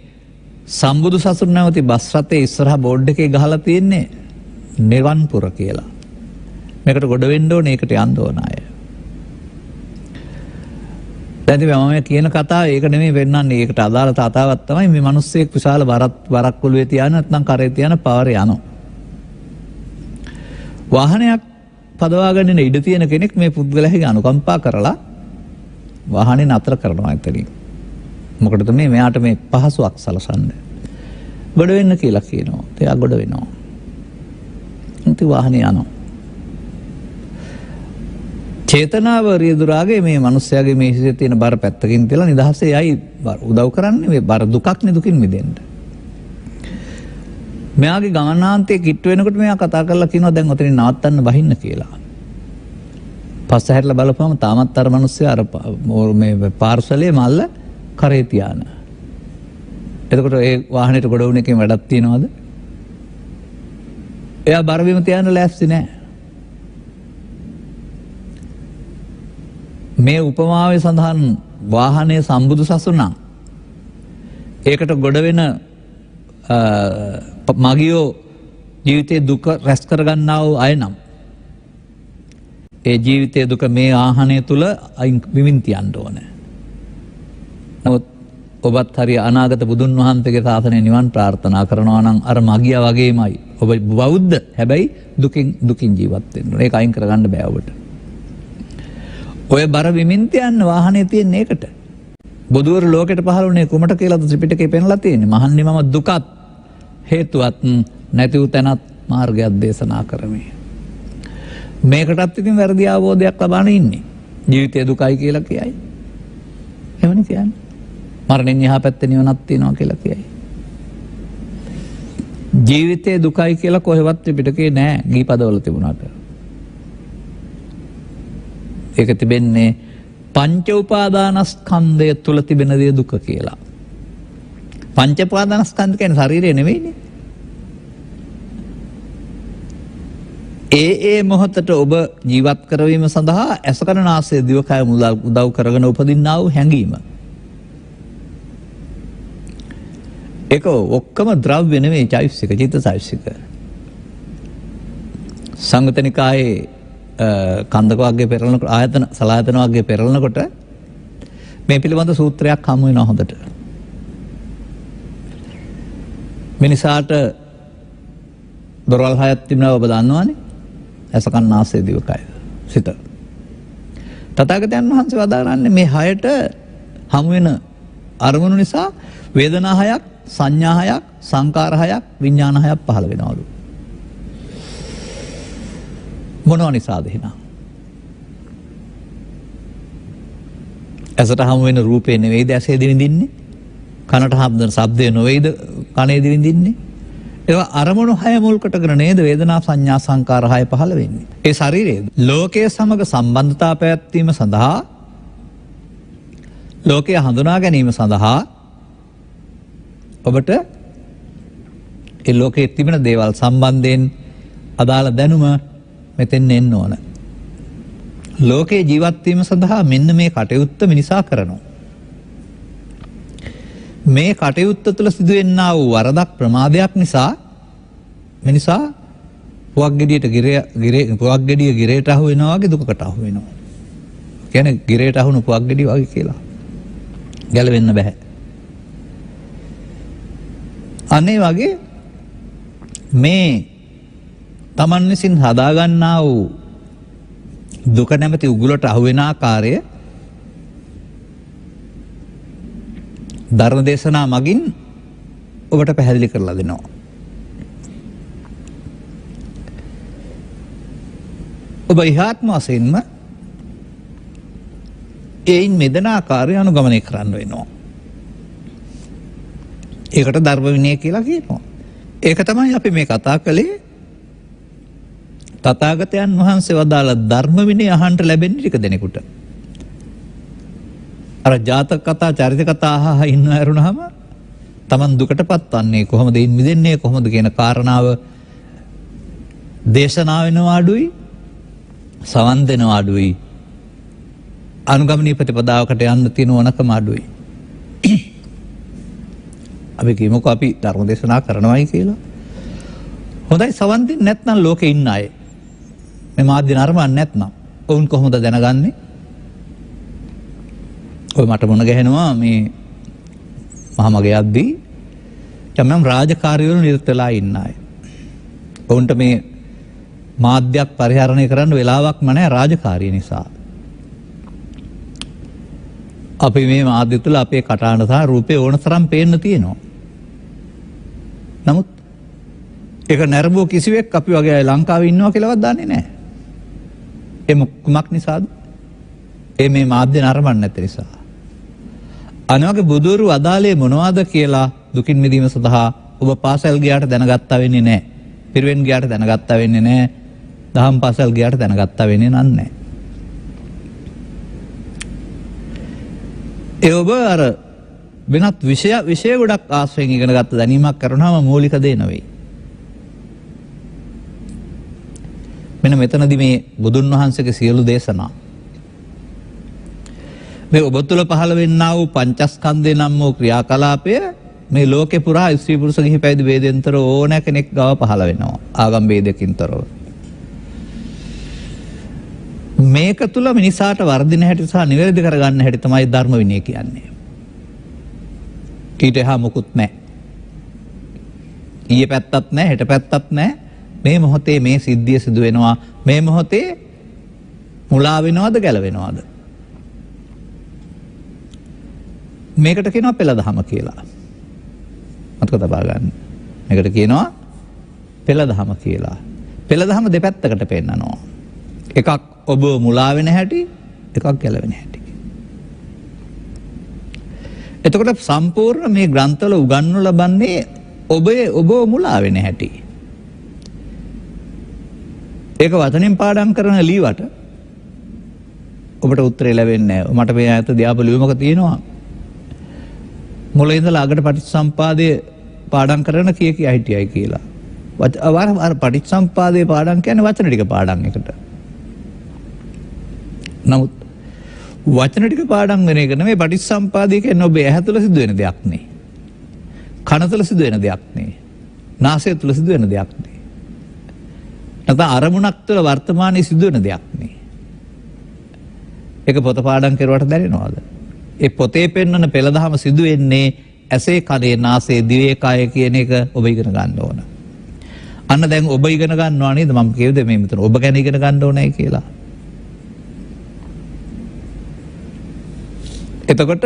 A: සම්බුදු සසුන නැවති බස් රථයේ ඉස්සරහා බෝඩ් එකේ ගහලා තියෙන්නේ නිවන්පුර කියලා. මේකට ගොඩ වෙන්න ඕනේ ඒකට යන්න ඕන අය. දැන් මම කියන කතාව ඒක නෙමෙයි වෙන්නන්නේ ඒකට අදාළ කතාවක් තමයි මේ මිනිස්සෙක් විශාල වරක් ඔළුවේ තියාන නැත්නම් කරේ තියාන පාරේ යනවා. වාහනයක් පදවාගෙන ඉන්න ඉඩ තියෙන කෙනෙක් මේ පුද්ගලයාගේ අනුකම්පා කරලා වාහනේ නතර කරනවා එතනින්. මොකටද මේ මෙයාට මේ පහසුවක් සලසන්න. ගොඩ වෙන්න කියලා කියනවා. එයා ගොඩ වෙනවා. ඉතින් වාහනේ යනවා. චේතනාව රියදුරාගේ මේ මිනිස්යාගේ මේ හිතේ තියෙන බර පැත්තකින් තියලා නිදහසේ යයි උදව් කරන්නේ මේ බර දුකක් නේ දුකින් මිදෙන්න. මෙයාගේ ගමනාන්තයේ කිට්ටු වෙනකොට මෙයා කතා කරලා කියනවා දැන් ඔතනින් නවත්තන්න බහින්න කියලා. පස්ස හැරිලා බලපුවම තාමත් අර මිනිස්සයා අර මේ පාර්සලයේ මල්ල කරේ තියාන. එතකොට ඒ වාහනේට ගොඩ වුණ එකෙන් වැඩක් තියනවද? එයා බර බිම තියන්න ලෑස්ති නැහැ. මේ උපමාවේ සඳහන් වාහනයේ සම්බුදු සසුනක් ඒකට ගොඩ වෙන මගියෝ ජීවිතයේ දුක රැස් කරගන්නා වූ අය නම් ඒ ජීවිතයේ දුක මේ ආහනය තුල විමින් තියන්න ඕනේ. නමුත් ඔබත් හරිය අනාගත බුදුන් වහන්සේගේ ශාසනය නිවන් ප්‍රාර්ථනා කරනවා නම් අර මගියා වගේමයි. ඔබ බෞද්ධ හැබැයි දුකින් ජීවත් වෙන්න ඕනේ. ඒක අයින් කරගන්න බෑ ඔබට. ඔය බර විමින් තියන්න වාහනේ තියෙන එකට. බුදුවරු ලෝකෙට පහළ වුණේ කුමට කියලාද ත්‍රිපිටකේ පෙන්ලා තියෙන්නේ. මහන්නේ මම දුකත් හේතුවත් නැති වූ තැනත් මාර්ගයක් දේශනා කරමි. මේකටත් ඉතින් වැරදි අවබෝධයක් ලබාන ඉන්නේ. ජීවිතය දුකයි කියලා කියයි. එහෙමනේ කියන්නේ. මරණයෙන් එහා පැත්තේ නිවනක් තියෙනවා කියලා කියයි. ජීවිතයේ දුකයි කියලා කොහෙවත් ත්‍රිපිටකේ නෑ ගීපදවල තිබුණාට. ඒක තිබෙන්නේ පංච උපාදානස්කන්ධය තුල තිබෙන දේ දුක කියලා. පංච උපාදානස්කන්ධ කියන්නේ ශරීරය නෙවෙයිනේ. ඒ මොහොතට ඔබ ජීවත් කරවීම සඳහා ඇසකරනාසය දිවකය උදව් කරගෙන උපදින්නා වූ හැඟීම. ඒක ඔක්කොම ද්‍රව්‍ය නෙවෙයි චෛතසික චිත්ත චෛතසික. සංගතනිකායේ කන්දක වර්ගයේ පෙරලනකොට ආයතන සලායතන වර්ගයේ පෙරලනකොට මේ පිළිබඳ සූත්‍රයක් හමු වෙනවා හොඳට. මිනිසාට දොරවල් හයක් තිබෙනවා ඔබ දන්නවනේ. ඇසකන්නාසය දිවකය සිත. තථාගතයන් වහන්සේ වදාරන්නේ මේ හයට හමු වෙන අරමුණු නිසා වේදනා හයක්, සංඥා හයක්, සංකාර හයක්, විඥාන හයක් පහළ වෙනවලු. මොනවා නිසාද එහෙනම්? ඇසට හමු වෙන රූපේ නෙවෙයිද ඇසේදී විඳින්නේ? කනට හමු වෙන ශබ්දේ නෙවෙයිද කනේදී විඳින්නේ? ඒවා අරමුණු හය මුල් කොටගෙන නේද වේදනා සංඥා සංකාර හය පහළ වෙන්නේ. ඒ ශරීරයේ ලෝකයේ සමග සම්බන්ධතාව පැවැත්වීම සඳහා ලෝකය හඳුනා ගැනීම සඳහා ඔබට ඒ ලෝකයේ තිබෙන දේවල් සම්බන්ධයෙන් අදාළ දැනුම මෙතෙන් එන්න ඕන. ලෝකේ ජීවත් වීම සඳහා මෙන්න මේ කටයුත්ත මිනිසා කරනවා. මේ කටයුත්ත තුළ සිදුවෙන්නා වූ වරදක් ප්‍රමාදයක් නිසා මිනිසා පුවක් ගෙඩිය ගිරේට අහු වෙනවා වගේ දුකකට අහු වෙනවා. කියන්නේ ගිරේට අහුණු පුවක් ගෙඩිය වගේ කියලා. ගැලවෙන්න බෑ. අනේ වගේ මේ තමන් විසින් හදාගන්නා වූ දුක නැමැති උගුලට අහු වෙන ආකාරය ධර්ම දේශනා මගින් ඔබට පැහැදිලි කරලා දෙනවා. ඔබ ඉහාත්ම වශයෙන්ම එයින් මෙදෙන ආකාරය අනුගමනය කරන්න වෙනවා. ඒකට ධර්ම විනය කියලා කියනවා. ඒක තමයි අපි මේ කතා කළේ තථාගතයන් වහන්සේ වදාළ ධර්ම විනය අහන්න ලැබෙන්නේ ටික දෙනෙකුට. අර ජාතක කතා චරිත කතා අහහ ඉන්න ඇරුණාම Taman දුකටපත් වන්නේ කොහොමද ඉන් මිදෙන්නේ කොහොමද කියන කාරණාව දේශනා වෙනවා අඩුයි සවන් දෙනවා අඩුයි අනුගමනීය ප්‍රතිපදාවකට යන්න තියෙන ඕනකම අඩුයි. අපි කියමුකෝ අපි ධර්ම දේශනා කරනවායි කියලා. හොඳයි සවන් දෙන්නේ නැත්නම් ලෝකේ ඉන්න අය මේ මාධ්‍ය නරඹන්නේ නැත්නම් ඔවුන් කොහොමද දැනගන්නේ? ඔය මට මොන ගහනවා මේ මහමගේ යද්දී තමම් රාජකාරියවල නිරත වෙලා ඉන්න අය. ඔවුන්ට මේ මාධ්‍යයක් පරිහරණය කරන්න වෙලාවක්ම නැහැ රාජකාරිය නිසා. අපි මේ මාධ්‍ය තුළ අපේ කටහඬ සහ රූපේ ඕන තරම් පේන්න තියෙනවා. නමුත් ඒක නරඹුව කිසිවෙක් අපි වගේ අය ලංකාවේ ඉන්නවා කියලාවත් දන්නේ නැහැ. ඒ මොකක් නිසාද? මේ මාධ්‍ය නරඹන්නේ නැති නිසා. අනවගේ බුදුරු අදාළේ මොනවද කියලා දුකින් මිදීම සඳහා ඔබ පාසල් ගියාට දැනගත්තා වෙන්නේ නැහැ. පිරිවෙන් ගියාට දැනගත්තා වෙන්නේ නැහැ. දහම් පාසල් ගියාට දැනගත්තා වෙන්නේ නැහැ. ඒ ඔබ අර වෙනත් විෂය ගොඩක් ආශ්‍රයෙන් ඉගෙන ගත්ත දැනීමක් කරනවාම මූලික දේ නෙවෙයි. මෙන්න මෙතනදී මේ බුදුන් වහන්සේගේ සියලු දේශනා මේ ඔබ තුළ පහළ වෙන්නා වූ පංචස්කන්ධය නම් වූ ක්‍රියාකලාපය මේ ලෝකේ පුරා ස්ත්‍රී පුරුෂ ගිහි පැවිදි ભેදෙන්තර ඕන කෙනෙක් ගාව පහළ වෙනවා ආගම් ભેදකින්තරව. මේක තුළ මිනිසාට වර්ධින හැටි සහ නිවැරදි කරගන්න හැටි තමයි ධර්ම විනය කියන්නේ. ඊට එහා මොකුත් නැහැ. ඊයේ පැත්තක් නැහැ හෙට පැත්තක් නැහැ. මේ මොහොතේ මේ සිද්ධිය සිදු වෙනවා. මේ මොහොතේ මුලා වෙනවද ගැලවෙනවද? මේකට කියනවා පෙළ දහම කියලා. මතක තබා ගන්න. මේකට කියනවා පෙළ දහම කියලා. පෙළ දහම දෙපැත්තකට පෙන්නනවා. එකක් ඔබ මුලා වෙන හැටි, එකක් ගැලවෙන හැටි. එතකොට සම්පූර්ණ මේ ග්‍රන්ථවල උගන්වනු ලබන්නේ ඔබ මුලා වෙන හැටි. ඒක වචනෙන් පාඩම් කරන ලීවට ඔබට උත්තරේ ලැබෙන්නේ නැහැ. මට මේ ආයත දිහා බලුවමක තියෙනවා. මුලින් ඉඳලා අගට පටිච්චසම්පාදයේ පාඩම් කරන කිය හිටියයි කියලා. අර පටිච්චසම්පාදයේ පාඩම් කියන්නේ වචන ටික පාඩම් එකට. නමුත් වචන ටික පාඩම් වෙන එක නෙමෙයි පටිච්චසම්පාදය කියන්නේ ඔබ ඇහැ තුළ සිදුවෙන දෙයක් නේ. කන තුළ සිදුවෙන දෙයක් නේ. නාසය තුළ සිදුවෙන දෙයක් නේ. නැත්නම් අරමුණක් තුළ වර්තමානයේ සිදුවෙන දෙයක් නේ. ඒක පොත පාඩම් කරුවට දැනෙනවද? ඒ පොතේ පෙන්වන පෙළදහම සිදුවෙන්නේ ඇසේ කනේ නාසයේ දිවේ කය කියන එක ඔබ ඉගෙන ගන්න ඕන. අන්න දැන් ඔබ ඉගෙන ගන්නවා නේද මම කියුද මේ මෙතන ඔබ ගැන ඉගෙන ගන්න ඕනේ කියලා. එතකොට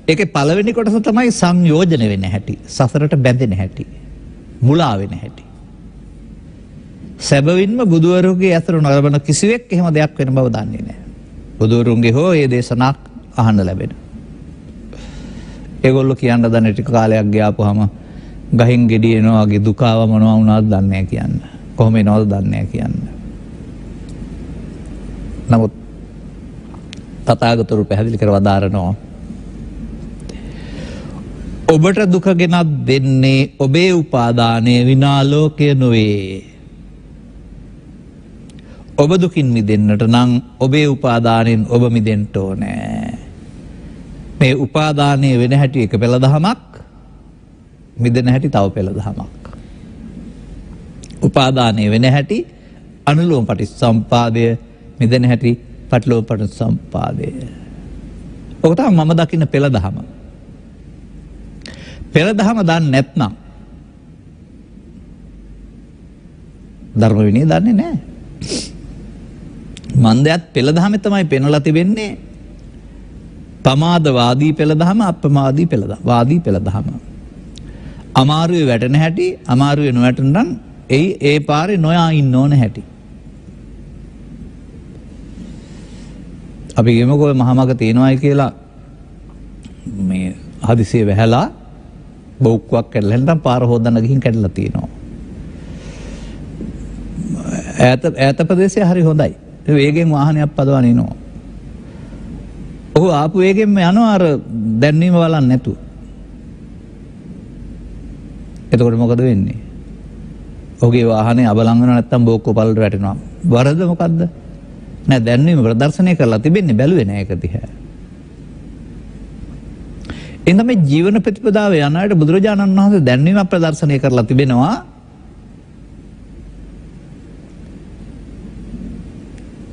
A: ඒකේ පළවෙනි කොටස තමයි සංයෝජන වෙන හැටි, සසරට බැඳෙන හැටි, මුලා වෙන හැටි. සැබවින්ම බුදුවරුගේ අතර නොලබන කිසිවෙක් එහෙම දෙයක් වෙන බව දන්නේ නැහැ. බුදුවරුන්ගේ හෝ ඒ දේශනාක් අහන්න ලැබෙන. ඒගොල්ලෝ කියන්න දන්නේ ටික කාලයක් ගියාපුවාම ගහින් ගෙඩි එනවා වගේ දුක ආව මොනවා වුණාද දන්නේ නැහැ කියන්න. කොහොම එනවද දන්නේ නැහැ කියන්න. නමුත් තථාගතවරු පැහැදිලි කර වදාරනවා ඔබට දුක ගෙනත් දෙන්නේ ඔබේ උපාදානය විනා ලෝකය නොවේ. ඔබ දුකින් මිදෙන්නට නම් ඔබේ උපාදානයෙන් ඔබ මිදෙන්න ඕනේ. මේ උපාදානය වෙන හැටි එක පෙළදහමක්, මිදෙන හැටි තව පෙළදහමක්. උපාදානය වෙන හැටි අනුලෝම පටිච්චසමුප්පාදය, මිදෙන හැටි පටිලෝම පටිච්චසමුප්පාදය. ඔක තමයි මම දකින්න පෙළදහම. පෙළදහම දන්නේ නැත්නම් ධර්ම විනය දන්නේ නැහැ. මන්දයත් පෙළදහමේ තමයි පෙන්වලා තිබෙන්නේ. පමාදවාදී පෙළදහම, අප්‍රමාදී පෙළදහම, වාදී පෙළදහම. අමාරුවේ වැටෙන හැටි, අමාරුවේ නොවැටුනනම් ඒ පාරේ නොයා ඉන්න ඕන හැටි. අපි ගිමකෝ මහමග තියනවායි කියලා මේ හදිසිය වැහැලා බෞක්වක් කැඩලා නැත්නම් පාර හොදන්න ගිහින් කැඩලා තියෙනවා. ඈත ප්‍රදේශය හරි හොඳයි. වේගෙන් වාහනයක් පදවන ඉනවා. ඔහු ආපු වේගෙන්ම යනවා අර දැන්වීම බලන්න නැතුව. එතකොට මොකද වෙන්නේ? ඔහුගේ වාහනේ අබලං වෙනවා නැත්නම් බෝක්කෝ පල්ලට වැටෙනවා. වරද මොකද්ද? නෑ දැන්වීම ප්‍රදර්ශනය කරලා තිබෙන්නේ, බැලුවේ නෑ ඒක දිහා. එඳ මේ ජීවන ප්‍රතිපදාව යන අයට බුදුරජාණන් වහන්සේ දැන්වීම ප්‍රදර්ශනය කරලා තිබෙනවා.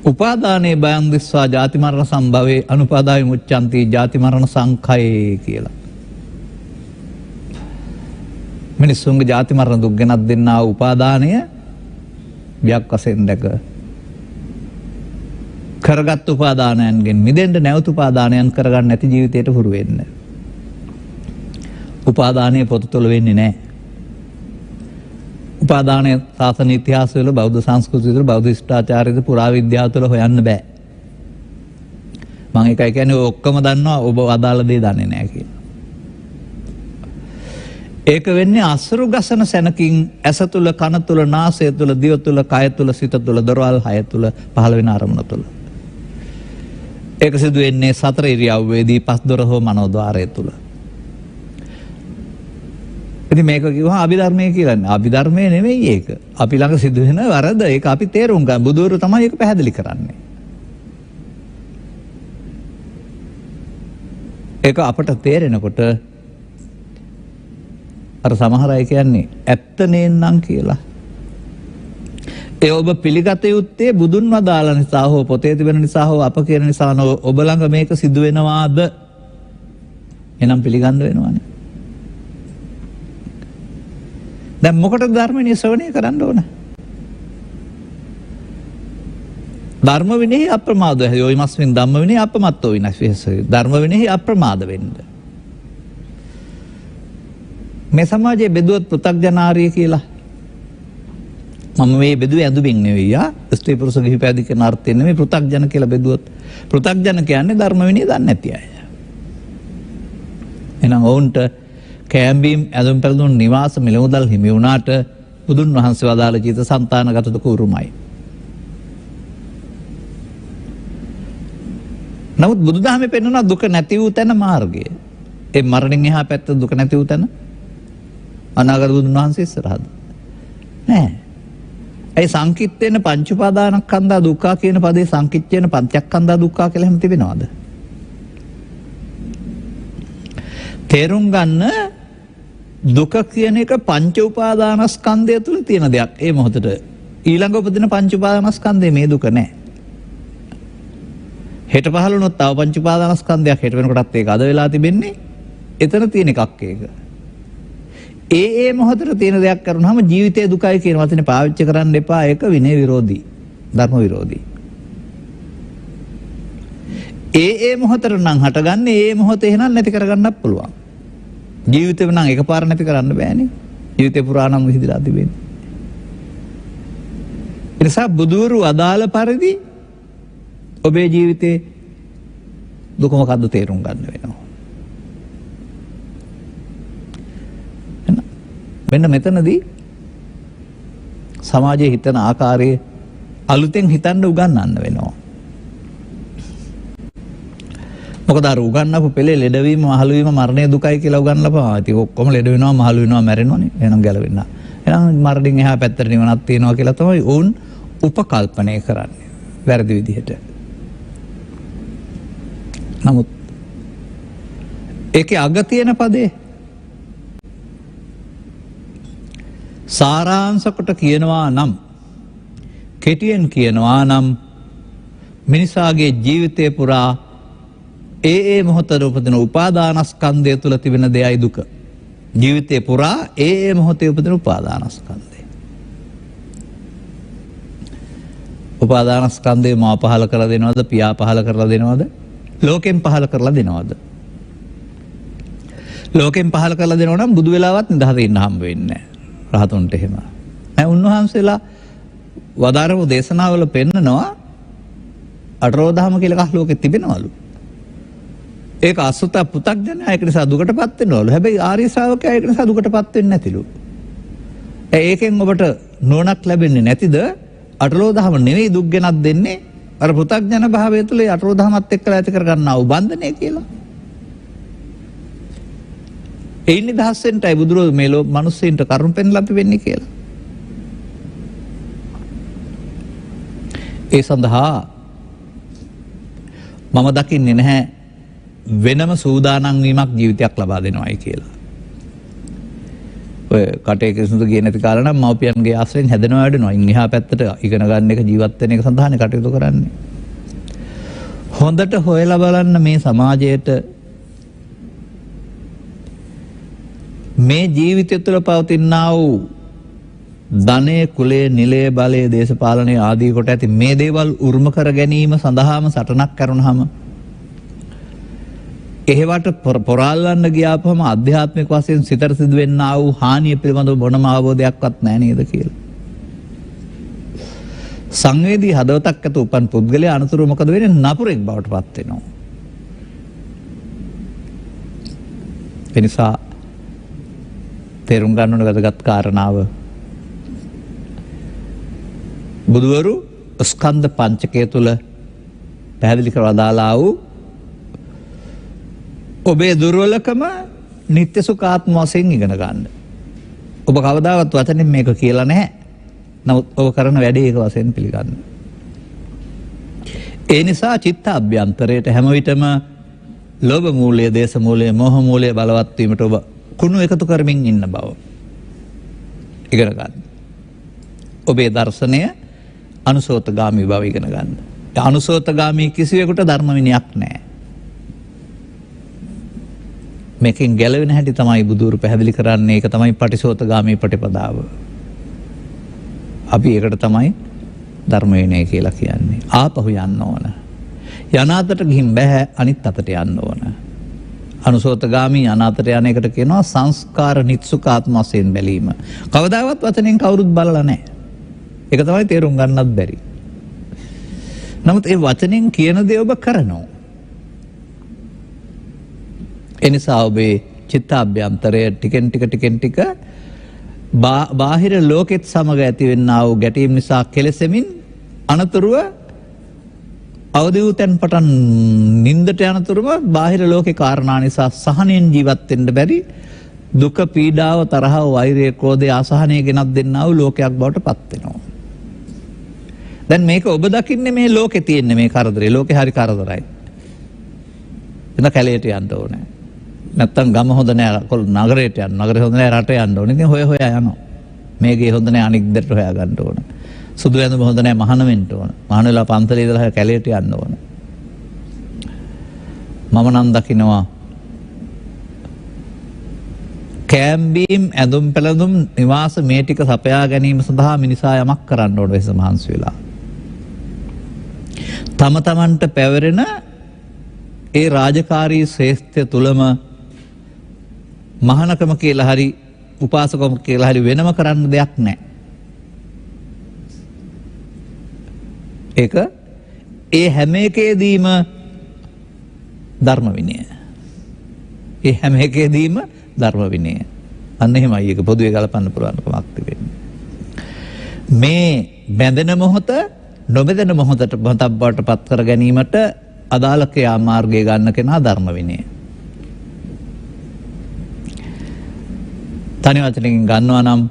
A: උපාදානේ බයං දිස්වා ජාති මරණ සම්භවේ අනුපාදාය මුච්ඡanti ජාති මරණ සංඛයේ කියලා. මිනිසුන්ගේ ජාති මරණ දුක් ගෙනත් දෙන්නා උපාදානය බියක් වශයෙන් දැක කරගත් උපාදානයන්ගෙන් මිදෙන්න නැවත උපාදානයන් කරගන්න නැති ජීවිතයට හුරු වෙන්න. උපාදානය පොත තුළ වෙන්නේ නැහැ. උපාදානය සාසන ඉතිහාසවල, බෞද්ධ සංස්කෘතිවල, බෞද්ධ ශිෂ්ටාචාරයේද, පුරාවිද්‍යාව තුළ හොයන්න බෑ. මම ඒකයි කියන්නේ ඔක්කොම දන්නවා, ඔබ අදාළ දේ දන්නේ නැහැ කියලා. ඒක වෙන්නේ අසුරු ගසන සැනකින් ඇස තුළ, කන තුළ, නාසය තුළ, දිව තුළ, කය තුළ, සිත තුළ, දොරවල් 6 තුළ පහළ වෙන අරමුණ තුළ. ඒක සිදු වෙන්නේ සතර ඉරියව්වේදී පස් දොර හෝ මනෝද්වාරය තුළ. ඉතින් මේක කිව්වහම අභිධර්මයේ කියලා නේ. අභිධර්මයේ නෙමෙයි ඒක. අපි ළඟ සිදු වෙන වරද ඒක අපි තේරුම් ගන්න. බුදුවරු තමයි ඒක පැහැදිලි කරන්නේ. ඒක අපට තේරෙනකොට අර සමහර අය කියන්නේ ඇත්ත නේන්නම් කියලා. ඒ ඔබ පිළිගත යුත්තේ බුදුන් වදාළ නිසා හෝ පොතේ තිබෙන නිසා හෝ අප කියන නිසා නෝ ඔබ ළඟ මේක සිදු වෙනවාද? එනම් පිළිගන්න වෙනවනේ. දැන් මොකටද ධර්මයේ ශ්‍රවණය කරන්න ඕන? ධර්ම විනයෙහි අප්‍රමාද වෙයි. මස්මින් ධම්ම විනයෙහි අපමත්තෝ විනස්සෙයි. ධර්ම විනයෙහි අප්‍රමාද වෙන්න. මේ සමාජයේ බෙදුවත් පෘථග්ජනාරිය කියලා. මම මේ බෙදුවේ ඇඳුමින් නෙවෙයි ස්ත්‍රී පුරුෂ ගිහි පැවිදි කියන අර්ථයෙන් නෙවෙයි පෘථග්ජන කියලා බෙදුවොත්. පෘථග්ජන කියන්නේ ධර්ම විනය දන්නේ නැති අය. එහෙනම් ඔවුන්ට කෑම්බීම් ඇඳුම් පැළඳුම් නිවාස මිලමුදල් හිමි වුණාට බුදුන් වහන්සේ වදාළ චිත්ත සංතානගත දුක උරුමයි. නමුත් බුදුදහමේ පෙන්වන දුක නැති වූ තැන මාර්ගය. ඒ මරණින් එහා පැත්ත දුක නැති වූ තැන අනාගත බුදුන් වහන්සේ ඉස්සරහද? නෑ. ඒ සංකිට්ඨේන පංච උපාදානස්කන්ධා දුක්ඛ කියන පදේ සංකිට්ඨේන පංචස්කන්ධා දුක්ඛ කියලා එහෙම තිබෙනවද? තේරුම් ගන්න දුක කියන එක පංච උපාදානස්කන්ධය තුල තියෙන දෙයක්. ඒ මොහොතට ඊළඟ උපදින පංච උපාදානස්කන්ධේ මේ දුක නෑ. හෙට පහළ වුණොත් තව පංච උපාදානස්කන්ධයක් හෙට වෙනකොටත් ඒක අද වෙලා තිබෙන්නේ. එතන තියෙන එකක් ඒක. ඒ මොහොතට තියෙන දෙයක් කරනවාම ජීවිතයේ දුකයි කියන වචනේ පාවිච්චි කරන්න එපා. ඒක විනය විරෝධී, ධර්ම විරෝධී. ඒ මොහොතට නම් හටගන්නේ ඒ මොහොතේ එහෙනම් නැති කරගන්නත් පුළුවන්. ජීවිතේ නම් එකපාර නැති කරන්න බෑනේ. ජීවිතේ පුරාණම් විහිදලා තිබෙන්නේ. ඒ නිසා බුදුවරු අදාළ පරිදි ඔබේ ජීවිතේ දුක මොකද්ද තේරුම් ගන්න වෙනවා. මෙන්න මෙතනදී සමාජයේ හිතන ආකාරයේ අලුතෙන් හිතන්න උගන්වන්න වෙනවා. මොකද අර උගන්වපු පෙළේ ලෙඩවීම මහලු වීම මරණය දුකයි කියලා උගන්වපුවා. ඉතින් ඔක්කොම ලෙඩ වෙනවා මහලු වෙනවා මැරෙනවනේ. එහෙනම් ගැලවෙන්න. එහෙනම් මරණයෙන් එහා පැත්තට නිවනක් තියෙනවා කියලා තමයි වුන් උපකල්පනය කරන්නේ. වැරදි විදිහට. නමුත් ඒකේ අග තියෙන පදේ සාරාංශකට කියනවා නම් කෙටියෙන් කියනවා නම් මිනිසාගේ ජීවිතය පුරා ඒ මොහොතේ උපදින උපාදානස්කන්ධය තුල තිබෙන දෙයයි දුක. ජීවිතේ පුරා ඒ මොහොතේ උපදින උපාදානස්කන්ධය. උපාදානස්කන්ධය මා පහල කරලා දෙනවද? පියා පහල කරලා දෙනවද? ලෝකෙන් පහල කරලා දෙනවද? ලෝකෙන් පහල කරලා දෙනව නම් බුදු වෙලාවත් නිදහස ඉන්න හම්බ වෙන්නේ නැහැ. රහතුන්ට එහෙම. දැන් උන්වහන්සේලා වදාරපු දේශනාවල පෙන්නනවා අටරෝදහම කියලා එකක් ලෝකෙ තිබෙනවලු. ඒක අසුත පු탁ජනයා ඒක නිසා දුකටපත් වෙනවලු. හැබැයි ආර්ය ශ්‍රාවකයා ඒක නිසා දුකටපත් වෙන්නේ නැතිලු. ඒකෙන් ඔබට නුවණක් ලැබෙන්නේ නැතිද? අටරෝදහම නෙවෙයි දුක් ගෙනත් දෙන්නේ අර පු탁ජන භාවය තුළ ඒ අටරෝදහමත් එක්කලා ඇති කර ගන්නා වූ බන්ධනය කියලා. ඒ නිදහස් වෙන්නයි බුදුරෝ මේ මිනිස්සුන්ට කරුණ පෙන්ලා අපි වෙන්නේ කියලා. ඒ සඳහා මම දකින්නේ නැහැ වෙනම සූදානම් වීමක් ජීවිතයක් ලබා දෙනවයි කියලා. ඔය කටේ කිසිදු ගියේ නැති කාරණා නම් මව්පියන්ගේ ආශ්‍රයෙන් හැදෙනවා වැඩනවා. ඉන් එහා පැත්තට ඉගෙන ගන්න එක ජීවත් වෙන එක සඳහානේ කටයුතු කරන්නේ. හොඳට හොයලා බලන්න මේ සමාජයට මේ ජීවිතය තුළ පවතිනා වූ ධනය, කුලය, නිලය, බලය, දේශපාලනය ආදී කොට ඇති මේ දේවල් උරුම කර ගැනීම සඳහාම සටනක් කරනහම එහෙවට පොරාලන්න ගියාපම අධ්‍යාත්මික වශයෙන් සිතට සිදුවෙන්නා වූ හානිය පිළිබඳව මොනම අවබෝධයක්වත් නැහැ නේද කියලා. සංවේදී හදවතක් ඇති උපන් පුද්ගලයා අනුතුරු මොකද වෙන්නේ? නපුරෙක් බවට පත් වෙනවා. එනිසා තේරුම් ගන්න ඕන වැදගත් කාරණාව බුදුවරු ස්කන්ධ පංචකය තුල පැහැදිලි කරලා දාලා වූ ඔබේ දුර්වලකම නිත්‍ය සුඛාත්ම වශයෙන් ඉගෙන ගන්න. ඔබ කවදාවත් වචනෙන් මේක කියලා නැහැ. නමුත් ඔබ කරන වැඩේ ඒක වශයෙන් පිළිගන්න. ඒ නිසා චිත්ත අභ්‍යන්තරයට හැම විටම ලෝභ මූලය, දේශ මූලය, මෝහ මූලය බලවත් වීමට ඔබ කුණු එකතු කරමින් ඉන්න බව ඉගෙන ගන්න. ඔබේ දර්ශනය අනුසෝතගාමී බව ඉගෙන ගන්න. අනුසෝතගාමී කිසිවෙකුට ධර්ම විනයක් නැහැ. මේකෙන් ගැලවෙන හැටි තමයි බුදුරු පැහැදිලි කරන්නේ. ඒක තමයි පටිසෝතගාමී ප්‍රතිපදාව. අපි ඒකට තමයි ධර්ම විනය කියලා කියන්නේ. ආපහු යන්න ඕන. යනාතට ගිහින් බෑ, අනිත් අතට යන්න ඕන. අනුසෝතගාමී අනාතට යන එකට කියනවා සංස්කාර නිත්සුකාත්ම වශයෙන් බැලීම. කවදාවත් වචනෙන් කවුරුත් බලලා නැහැ. ඒක තමයි තේරුම් ගන්නත් බැරි. නමුත් ඒ වචනෙන් කියන දේ ඔබ කරනවා. එනිසා ඔබේ චිත්තාභ්‍යන්තරය ටිකෙන් ටික බාහිර ලෝකෙත් සමග ඇතිවෙන්නා වූ ගැටීම් නිසා කෙලෙසෙමින් අනතුරුව අවදි වූ තැන් පටන් නින්දට යනතුරුම බාහිර ලෝකේ කාරණා නිසා සහනෙන් ජීවත් වෙන්න බැරි දුක, පීඩාව, තරහව, වෛරය, ක්‍රෝධය, අසහනය ගෙනත් දෙන්නා වූ ලෝකයක් බවට පත් වෙනවා. දැන් මේක ඔබ දකින්නේ මේ ලෝකේ තියෙන මේ කරදරේ. ලෝකේ හරි කරදරයි. එන කැලේට යන්න ඕනේ. නැත්තම් ගම හොඳ නෑ, නගරයට යන්න. නගරේ හොඳ නෑ, රට යන්න ඕනේ. ඉතින් හොය හොයා යනවා. මේකේ හොඳ නෑ, අනික් දෙට හොයා ගන්න ඕන. සුදු ඇඳුම හොඳ නෑ, මහාන වෙන්න ඕන. මහාන වෙලා පන්සලේ ඉඳලා කැලේට යන්න ඕන. මම නම් දකිනවා කැම්බීම්, ඇඳුම් පැළඳුම්, නිවාස මේ ටික සපයා ගැනීම සඳහා මිනිසා යමක් කරන්න ඕන වෙස මහන්සි වෙලා. තම තමන්ට පැවරෙන ඒ රාජකාරී ශ්‍රේෂ්ඨය තුලම මහානකම කියලා හරි උපාසකම කියලා හරි වෙනම කරන්න දෙයක් නැහැ. ඒක ඒ හැම එකේදීම ධර්ම විනය. ඒ හැම එකේදීම ධර්ම විනය. අන්න එහෙමයි ඒක පොදුවේ ගලපන්න පුළුවන් කමක් තිබෙන්නේ. මේ බැඳෙන මොහොත නොබැඳෙන මොහොතට බවට පත් කර ගැනීමට අදාළ ක්‍රියාමාර්ගය ගන්න කෙනා ධර්ම විනය. තනි වචනකින් ගන්නවා නම්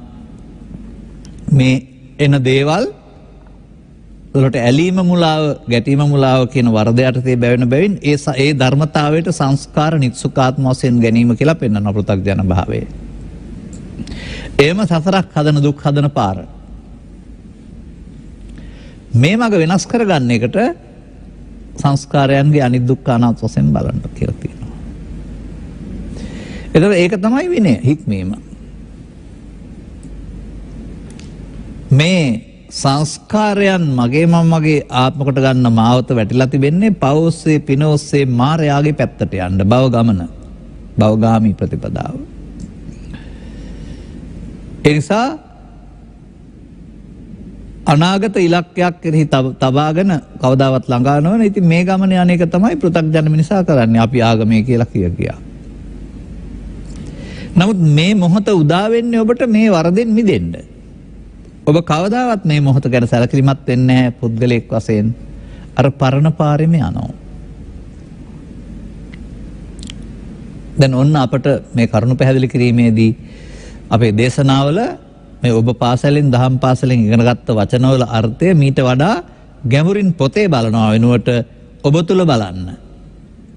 A: මේ එන දේවල් වලට ඇලීම මුලාව, ගැටීම මුලාව කියන වරද යටතේ බැවෙන බැවින් ඒ ධර්මතාවයට සංස්කාර නිත්සුකාත්ම වශයෙන් ගැනීම කියලා පෙන්වන පෘථග්ජන භාවය. එහෙම සසරක් හදන දුක් හදන පාර. මේ මග වෙනස් කරගන්න එකට සංස්කාරයන්ගේ අනිදුක්ඛ අනාත්ම වශයෙන් බලන්න කියලා තියෙනවා. එතකොට ඒක තමයි විනය, හික්මීම. මේ සංස්කාරයන් මගේ ආත්ම කොට ගන්න මාවත වැටිලා තිබෙන්නේ පව ඔස්සේ පින ඔස්සේ මායාගේ පැත්තට යන්න භව ගමන, භවගාමී ප්‍රතිපදාව. ඒ නිසා අනාගත ඉලක්කයක් කෙරෙහි තබාගෙන කවදාවත් ළඟා නොවන. ඉතින් මේ ගමන යන එක තමයි පෘථග්ජන මිනිසා කරන්නේ. අපි ආගමේ කියලා කියා. නමුත් මේ මොහොත උදා වෙන්නේ ඔබට මේ වරදෙන් මිදෙන්න. ඔබ කවදාවත් මේ මොහොත ගැන සැලකිලිමත් වෙන්නේ නැහැ පුද්ගලයෙක් වශයෙන්. අර පරණ පාරෙම යනවා. දැන් ඔන්න අපට මේ කරුණු පැහැදිලි කිරීමේදී අපේ දේශනාවල මේ ඔබ පාසලෙන් දහම් පාසලෙන් ඉගෙන ගත්ත වචනවල අර්ථය මීට වඩා ගැඹුරින් පොතේ බලනවා වෙනුවට ඔබ තුල බලන්න.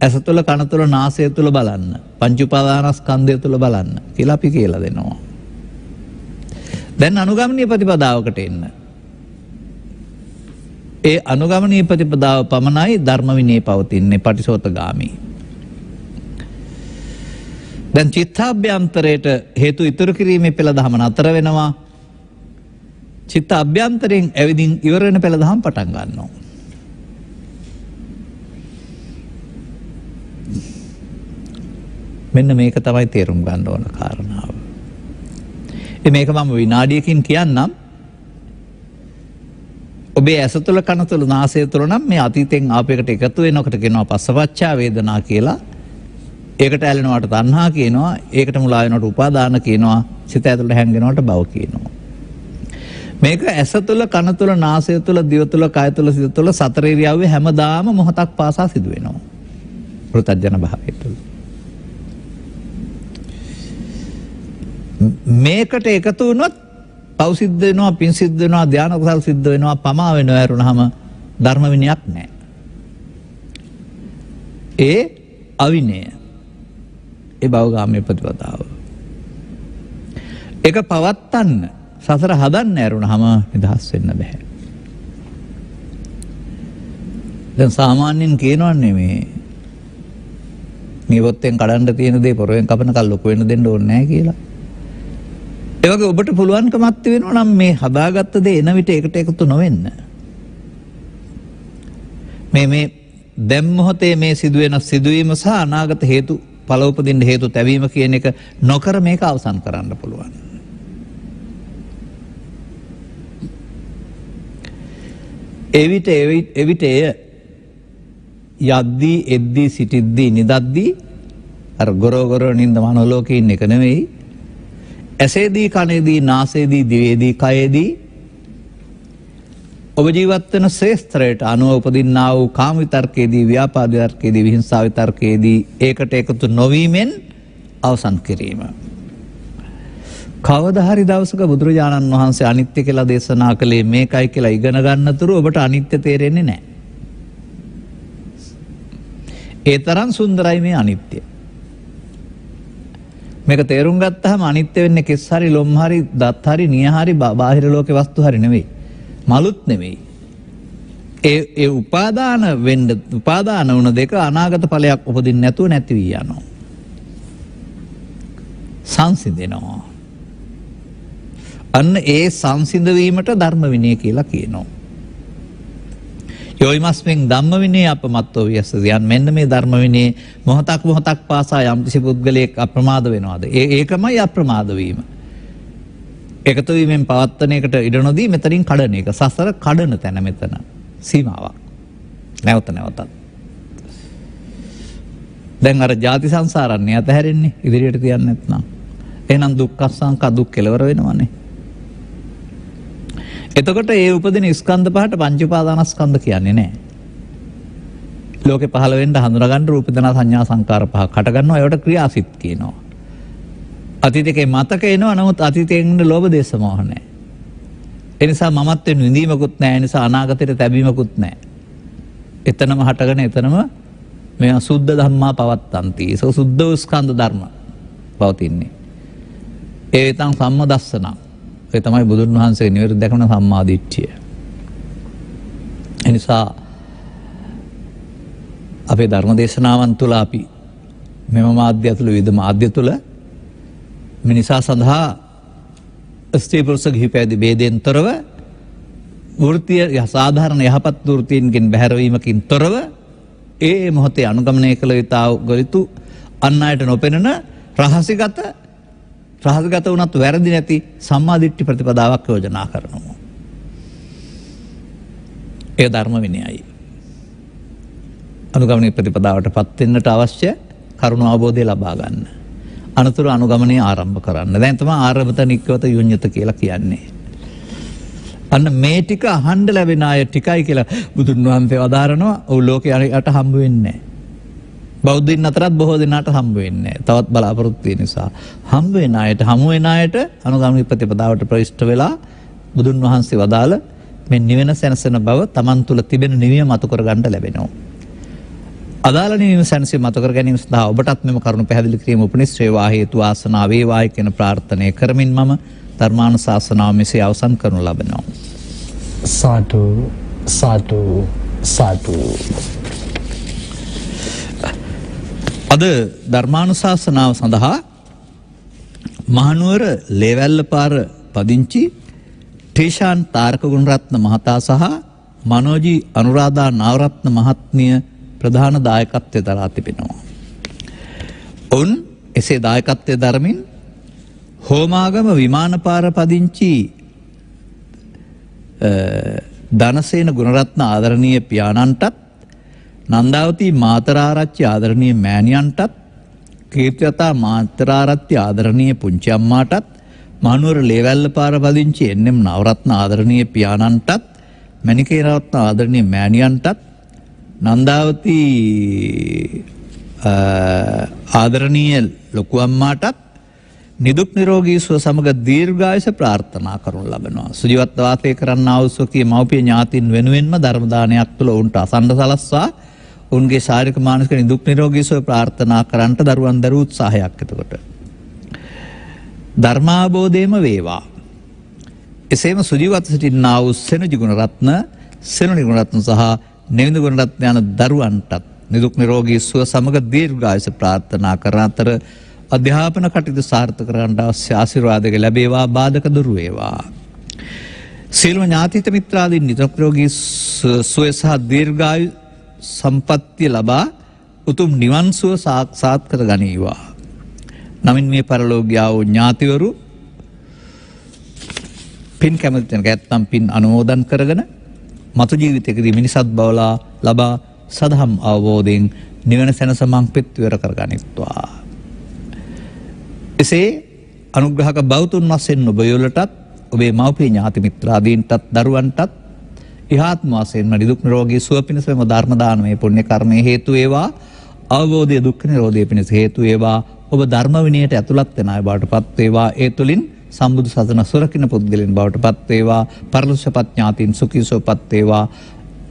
A: ඇස තුල, කන තුල, නාසය තුල බලන්න. පංච උපාදානස්කන්ධය තුල බලන්න කියලා අපි කියලා දෙනවා. දැන් අනුගමනීය ප්‍රතිපදාවකට එන්න. ඒ අනුගමනීය ප්‍රතිපදාව පමණයි ධර්ම විනය පවතින්නේ පටිසෝතගාමී. දැන් චිත්තාභ්‍යන්තරයට හේතු ඉතුරු කිරීමේ පෙළ දහම නතර වෙනවා. චිත්ත අභ්‍යන්තරයෙන් ඇවිදින් ඉවර වෙන පෙළ දහම් පටන් ගන්නවා. මෙන්න මේක තමයි තේරුම් ගන්න ඕන කාරණාව. මේක මම විනාඩියකින් කියන්නම්. ඔබේ ඇස තුළ, කන තුළ, නාසය තුළ නම් මේ අතීතෙන් ආපයකට එකතු වෙනකොට කියනවා පස්සපච්චා වේදනා කියලා. ඒකට ඇලෙනවට තණ්හා කියනවා. ඒකට මුලා වෙනවට උපාදාන කියනවා. සිත ඇතුළට හැංගෙනවට භව කියනවා. මේක ඇස තුළ, කන තුළ, නාසය තුළ, දිව තුළ, කය තුළ, සිත තුළ සතර ඉරියව්වේ හැමදාම මොහොතක් පාසා සිදු වෙනවා. පෘථග්ජන භාවය තුළ. මේකට එකතු වුණොත් පව් සිද්ධ වෙනවා, පින් සිද්ධ වෙනවා, ධාන කුසල් සිද්ධ වෙනවා, පමා වෙනවා ඇරුණාම ධර්ම විනයක් නැහැ. ඒ අවිනය. ඒ භවගාමී ප්‍රතිපදාව. ඒක පවත්තන්න, සසර හදන්න ඇරුණාම නිදහස් වෙන්න බෑ. දැන් සාමාන්‍යයෙන් කියනවන්නේ මේ නියපොත්තෙන් කඩන්න තියෙන දේ පොරවෙන් කපනකල් ලොකු වෙන්න දෙන්න ඕනේ නැහැ කියලා. ඒ වගේ ඔබට පුළුවන්කමක් තියෙනවා නම් මේ හදාගත්ත දේ එන විට එකට එකතු නොවෙන්න. මේ දැන් මොහොතේ මේ සිදුවෙන සිදුවීම සහ අනාගත හේතු ඵල උපදින්න හේතු තැවීම කියන එක නොකර මේක අවසන් කරන්න පුළුවන්. එවිට යද්දී, එද්දී, සිටිද්දී, නිදද්දී අර ගොරෝ නින්ද මනෝලෝකේ ඉන්න එක නෙවෙයි. ඇසේදී, කනේදී, නාසේදී, දිවේදී, කයේදී ඔබ ජීවත් වෙන ශ්‍රේෂ්ඨරයට අනුව උපදින්නා වූ කාම විතර්කයේදී, ව්‍යාපාද විතර්කයේදී, විහිංසා විතර්කයේදී ඒකට එකතු නොවීමෙන් අවසන් කිරීම. කවදා හරි දවසක බුදුරජාණන් වහන්සේ අනිත්‍ය කියලා දේශනා කළේ මේකයි කියලා ඉගෙන ගන්නතුරු ඔබට අනිත්‍ය තේරෙන්නේ නැහැ. ඒ තරම් සුන්දරයි මේ අනිත්‍ය. මේක තේරුම් ගත්තාම අනිත්‍ය වෙන්නේ කෙස් හරි, ලොම් හරි, දත් හරි, නිය හරි, බාහිර ලෝකේ වස්තු හරි නෙවෙයි. මලුත් නෙවෙයි. ඒ උපාදාන වුණ දෙක අනාගත ඵලයක් උපදින්න නැතුව නැති වී යනවා. සංසිඳෙනවා. අන්න ඒ සංසිඳ වීමට ධර්ම විනය කියලා කියනවා. යෝයිමස්මින් ධම්ම විනය අපමත්තෝ වියස්සයන්. මෙන්න මේ ධර්ම විනය මොහොතක් පාසා යම් කිසි පුද්ගලයෙක් අප්‍රමාද වෙනවාද? ඒකමයි අප්‍රමාද වීම. එකතු වීමෙන් පවත්තන එකට ඉඩ නොදී මෙතනින් කඩන එක. සසර කඩන තැන මෙතන සීමාවක්. නැවත නැවතත්. දැන් අර ජාති සංසාරන්නේ අතහැරෙන්නේ ඉදිරියට තියන්නේ නැත්නම්. එහෙනම් දුක්ඛ සංඛා දුක් කෙලවර වෙනවනේ. එතකොට ඒ උපදින ස්කන්ධ පහට පංච උපාදානස්කන්ධ කියන්නේ නැහැ. ලෝකෙ පහළ වෙන්න හඳුනගන්න රූප වේදනා සංඥා සංකාර පහක් හට ගන්නවා. ඒවට ක්‍රියාසිත කියනවා. අතීතයේ මතක එනවා. නමුත් අතීතයෙන් ලෝභ දේශ මොහ නැහැ. ඒ නිසා මමත්වෙන් විඳීමකුත් නැහැ. ඒ නිසා අනාගතයට තැබීමකුත් නැහැ. එතනම හටගෙන එතනම මේ සුද්ධ ධම්මා පවත්තන්ති. ඒක සුද්ධ ස්කන්ධ ධර්ම පවතින්නේ. ඒ විතං සම්මදස්සන. ඒ තමයි බුදුන් වහන්සේ නිවැරදි දැකන සම්මාදිට්ඨිය. එනිසා අපේ ධර්ම දේශනාවන් තුළ අපි මෙම මාධ්‍ය තුළ විවිධ මාධ්‍ය තුළ මිනිසා සඳහා ස්ත්‍රී පුරුෂ ගිහි පැවිදි ભેදයෙන් තොරව වෘත්තීය සාධාරණ යහපත් වෘත්තීන්ගෙන් බැහැරවීමකින් තොරව ඒ මොහොතේ අනුගමනය කළ යුතු අන් අයට නොපෙනෙන රහසිගත වුණත් වැරදි නැති සම්මාදිට්ඨි ප්‍රතිපදාවක් යෝජනා කරනවා. ඒ ධර්ම විනයයි. අනුගමනීය ප්‍රතිපදාවට පත් වෙන්නට අවශ්‍ය කරුණ අවබෝධය ලබා ගන්න. අනතුරු අනුගමනය ආරම්භ කරන්න. දැන් තමයි ආරම්භත නික්කවත යුඤ්ඤත කියලා කියන්නේ. අන්න මේ ටික අහන්න ලැබෙන අය ටිකයි කියලා බුදුන් වහන්සේ වදාරනවා. ඔව් ලෝකයට හම්බ වෙන්නේ නැහැ. බෞද්ධයින් අතරත් බොහෝ දෙනාට හම්බ වෙන්නේ නැහැ. තවත් බලාපොරොත්තු වෙන නිසා හම්බ වෙන අයට හමු වෙන අයට අනුගමනීය ප්‍රතිපදාවට ප්‍රවිෂ්ඨ වෙලා බුදුන් වහන්සේ වදාළ මේ නිවන සැනසෙන බව Taman තුල තිබෙන නිවිය මතු කර ගන්න ලැබෙනවා. අදාළ නිවීම සැනසීම මතු කර ගැනීම සඳහා ඔබටත් මෙම කරුණු පැහැදිලි කිරීම උපනිශ්‍රේවා හේතු වාසනා වේවායි කියන ප්‍රාර්ථනාව කරමින් මම ධර්මානුශාසනාව මෙසේ අවසන් කරනු ලබනවා.
B: සාදු සාදු සාදු.
A: අද ධර්මානුශාසනාව සඳහා මහනුවර ලේවැල්ල පාර පදිංචි ටේෂාන් තාරක ගුණරත්න මහතා සහ මනෝජි අනුරාධා නාවරත්න මහත්මිය ප්‍රධාන දායකත්වය දරා තිබෙනවා. ඔවුන් එසේ දායකත්වය දරමින් හෝමාගම විමානපාර පදිංචි ධනසේන ගුණරත්න ආදරණීය පියාණන්ටත් නන්දාවතී මාතරාරච්චි ආදරණීය මෑණියන්ටත් කීර්තියතා මාතරාරච්චි ආදරණීය පුංචි අම්මාටත් මහනුවර ලේවැල්ල පාර පදිංචි එන්.එම්. නවරත්න ආදරණීය පියාණන්ටත් මණිකේ රත්න ආදරණීය මෑණියන්ටත් නන්දාවතී ආදරණීය ලොකු අම්මාටත් නිදුක් නිරෝගී සුව සමග දීර්ඝායුෂ ප්‍රාර්ථනා කරනු ලබනවා. සුජීවත්ව වාසය කරන්නා වූ ස්වකීය මව්පිය ඥාතීන් වෙනුවෙන්ම ධර්ම දානයක් තුළ උන්ට අසන්න සලස්වා උන්ගේ ශාරීරික මානසික නිදුක් නිරෝගී සුව ප්‍රාර්ථනා කරන්නට දරුවන් දරු උත්සාහයක් එතකොට. ධර්මාබෝධයම වේවා. එසේම සුජීවත්ව සිටින්නා වූ සෙනජි ගුණරත්න, සෙනණි ගුණරත්න සහ නෙවිඳු ගුණරත්න යන දරුවන්ටත් නිදුක් නිරෝගී සුව සමග දීර්ඝායුෂ ප්‍රාර්ථනා කරන අතර අධ්‍යාපන කටයුතු සාර්ථක කරගන්න අවශ්‍ය ආශිර්වාදක ලැබේවා, බාධක දුරු වේවා. සියලුම ඥාතිත මිත්‍රාදීන් නිදුක් නිරෝගී සුව සහ දීර්ඝායු සම්පත්තිය ලබා උතුම් නිවන් සුව සාක්ෂාත් කර ගනීවා. නමින් මේ පරලෝකීය වූ ඥාතිවරු පින් කැමති තැනක ඇත්තම් පින් අනුමෝදන් කරගෙන මතු ජීවිතයකදී මිනිසත් බව ලබා සදහම් අවබෝධයෙන් නිවන සැනසමක් පෙත්වර කරගනිත්වා. එසේ අනුග්‍රහක බෞතුන් වශයෙන් ඔබ යොලටත් ඔබේ මව්පිය ඥාති මිත්‍රාදීන්ටත් දරුවන්ටත් ඉහාත්ම වශයෙන්ම නිදුක් නිරෝගී සුව පිණිස මෙම ධර්ම දානමය පුණ්‍ය කර්මයේ හේතු වේවා. අවබෝධය දුක්ඛ නිරෝධය පිණිස හේතු වේවා. ඔබ ධර්ම විනයට ඇතුළත් වෙන අය බවට පත් වේවා. ඒ තුලින් සම්බුදු සසුන සුරකින්න පුද්ගලයන් බවට පත් වේවා. පරලෝකසපත් ඥාතීන් සුඛී සුවපත් වේවා.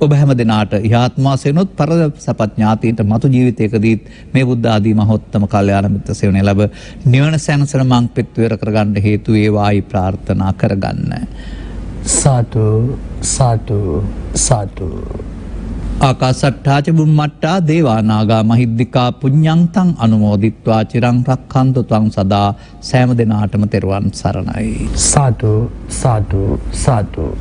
A: ඔබ හැම දිනාට ඉහාත්ම වශයෙන්ුත් පරලෝකසපත් ඥාතීන්ට මතු ජීවිතයකදී මේ බුද්ධ ආදී මහෝත්තම කල්යාණ මිත්‍ර සේවනය ලැබ නිවන සැනසෙන මං පෙත්වර කරගන්න හේතු වේවායි ප්‍රාර්ථනා කරගන්න.
B: සාදු සාදු සාදු.
A: ආකාසට්ඨාච බුම්මට්ටා දේවා නාග මහිද්దికා පුඤ්ඤන්තං අනුමෝදිත්වා චිරං රක්ඛන්තු ත්වං සදා. සෑම දිනාටම තෙරුවන් සරණයි.
B: සාදු සාදු සාදු.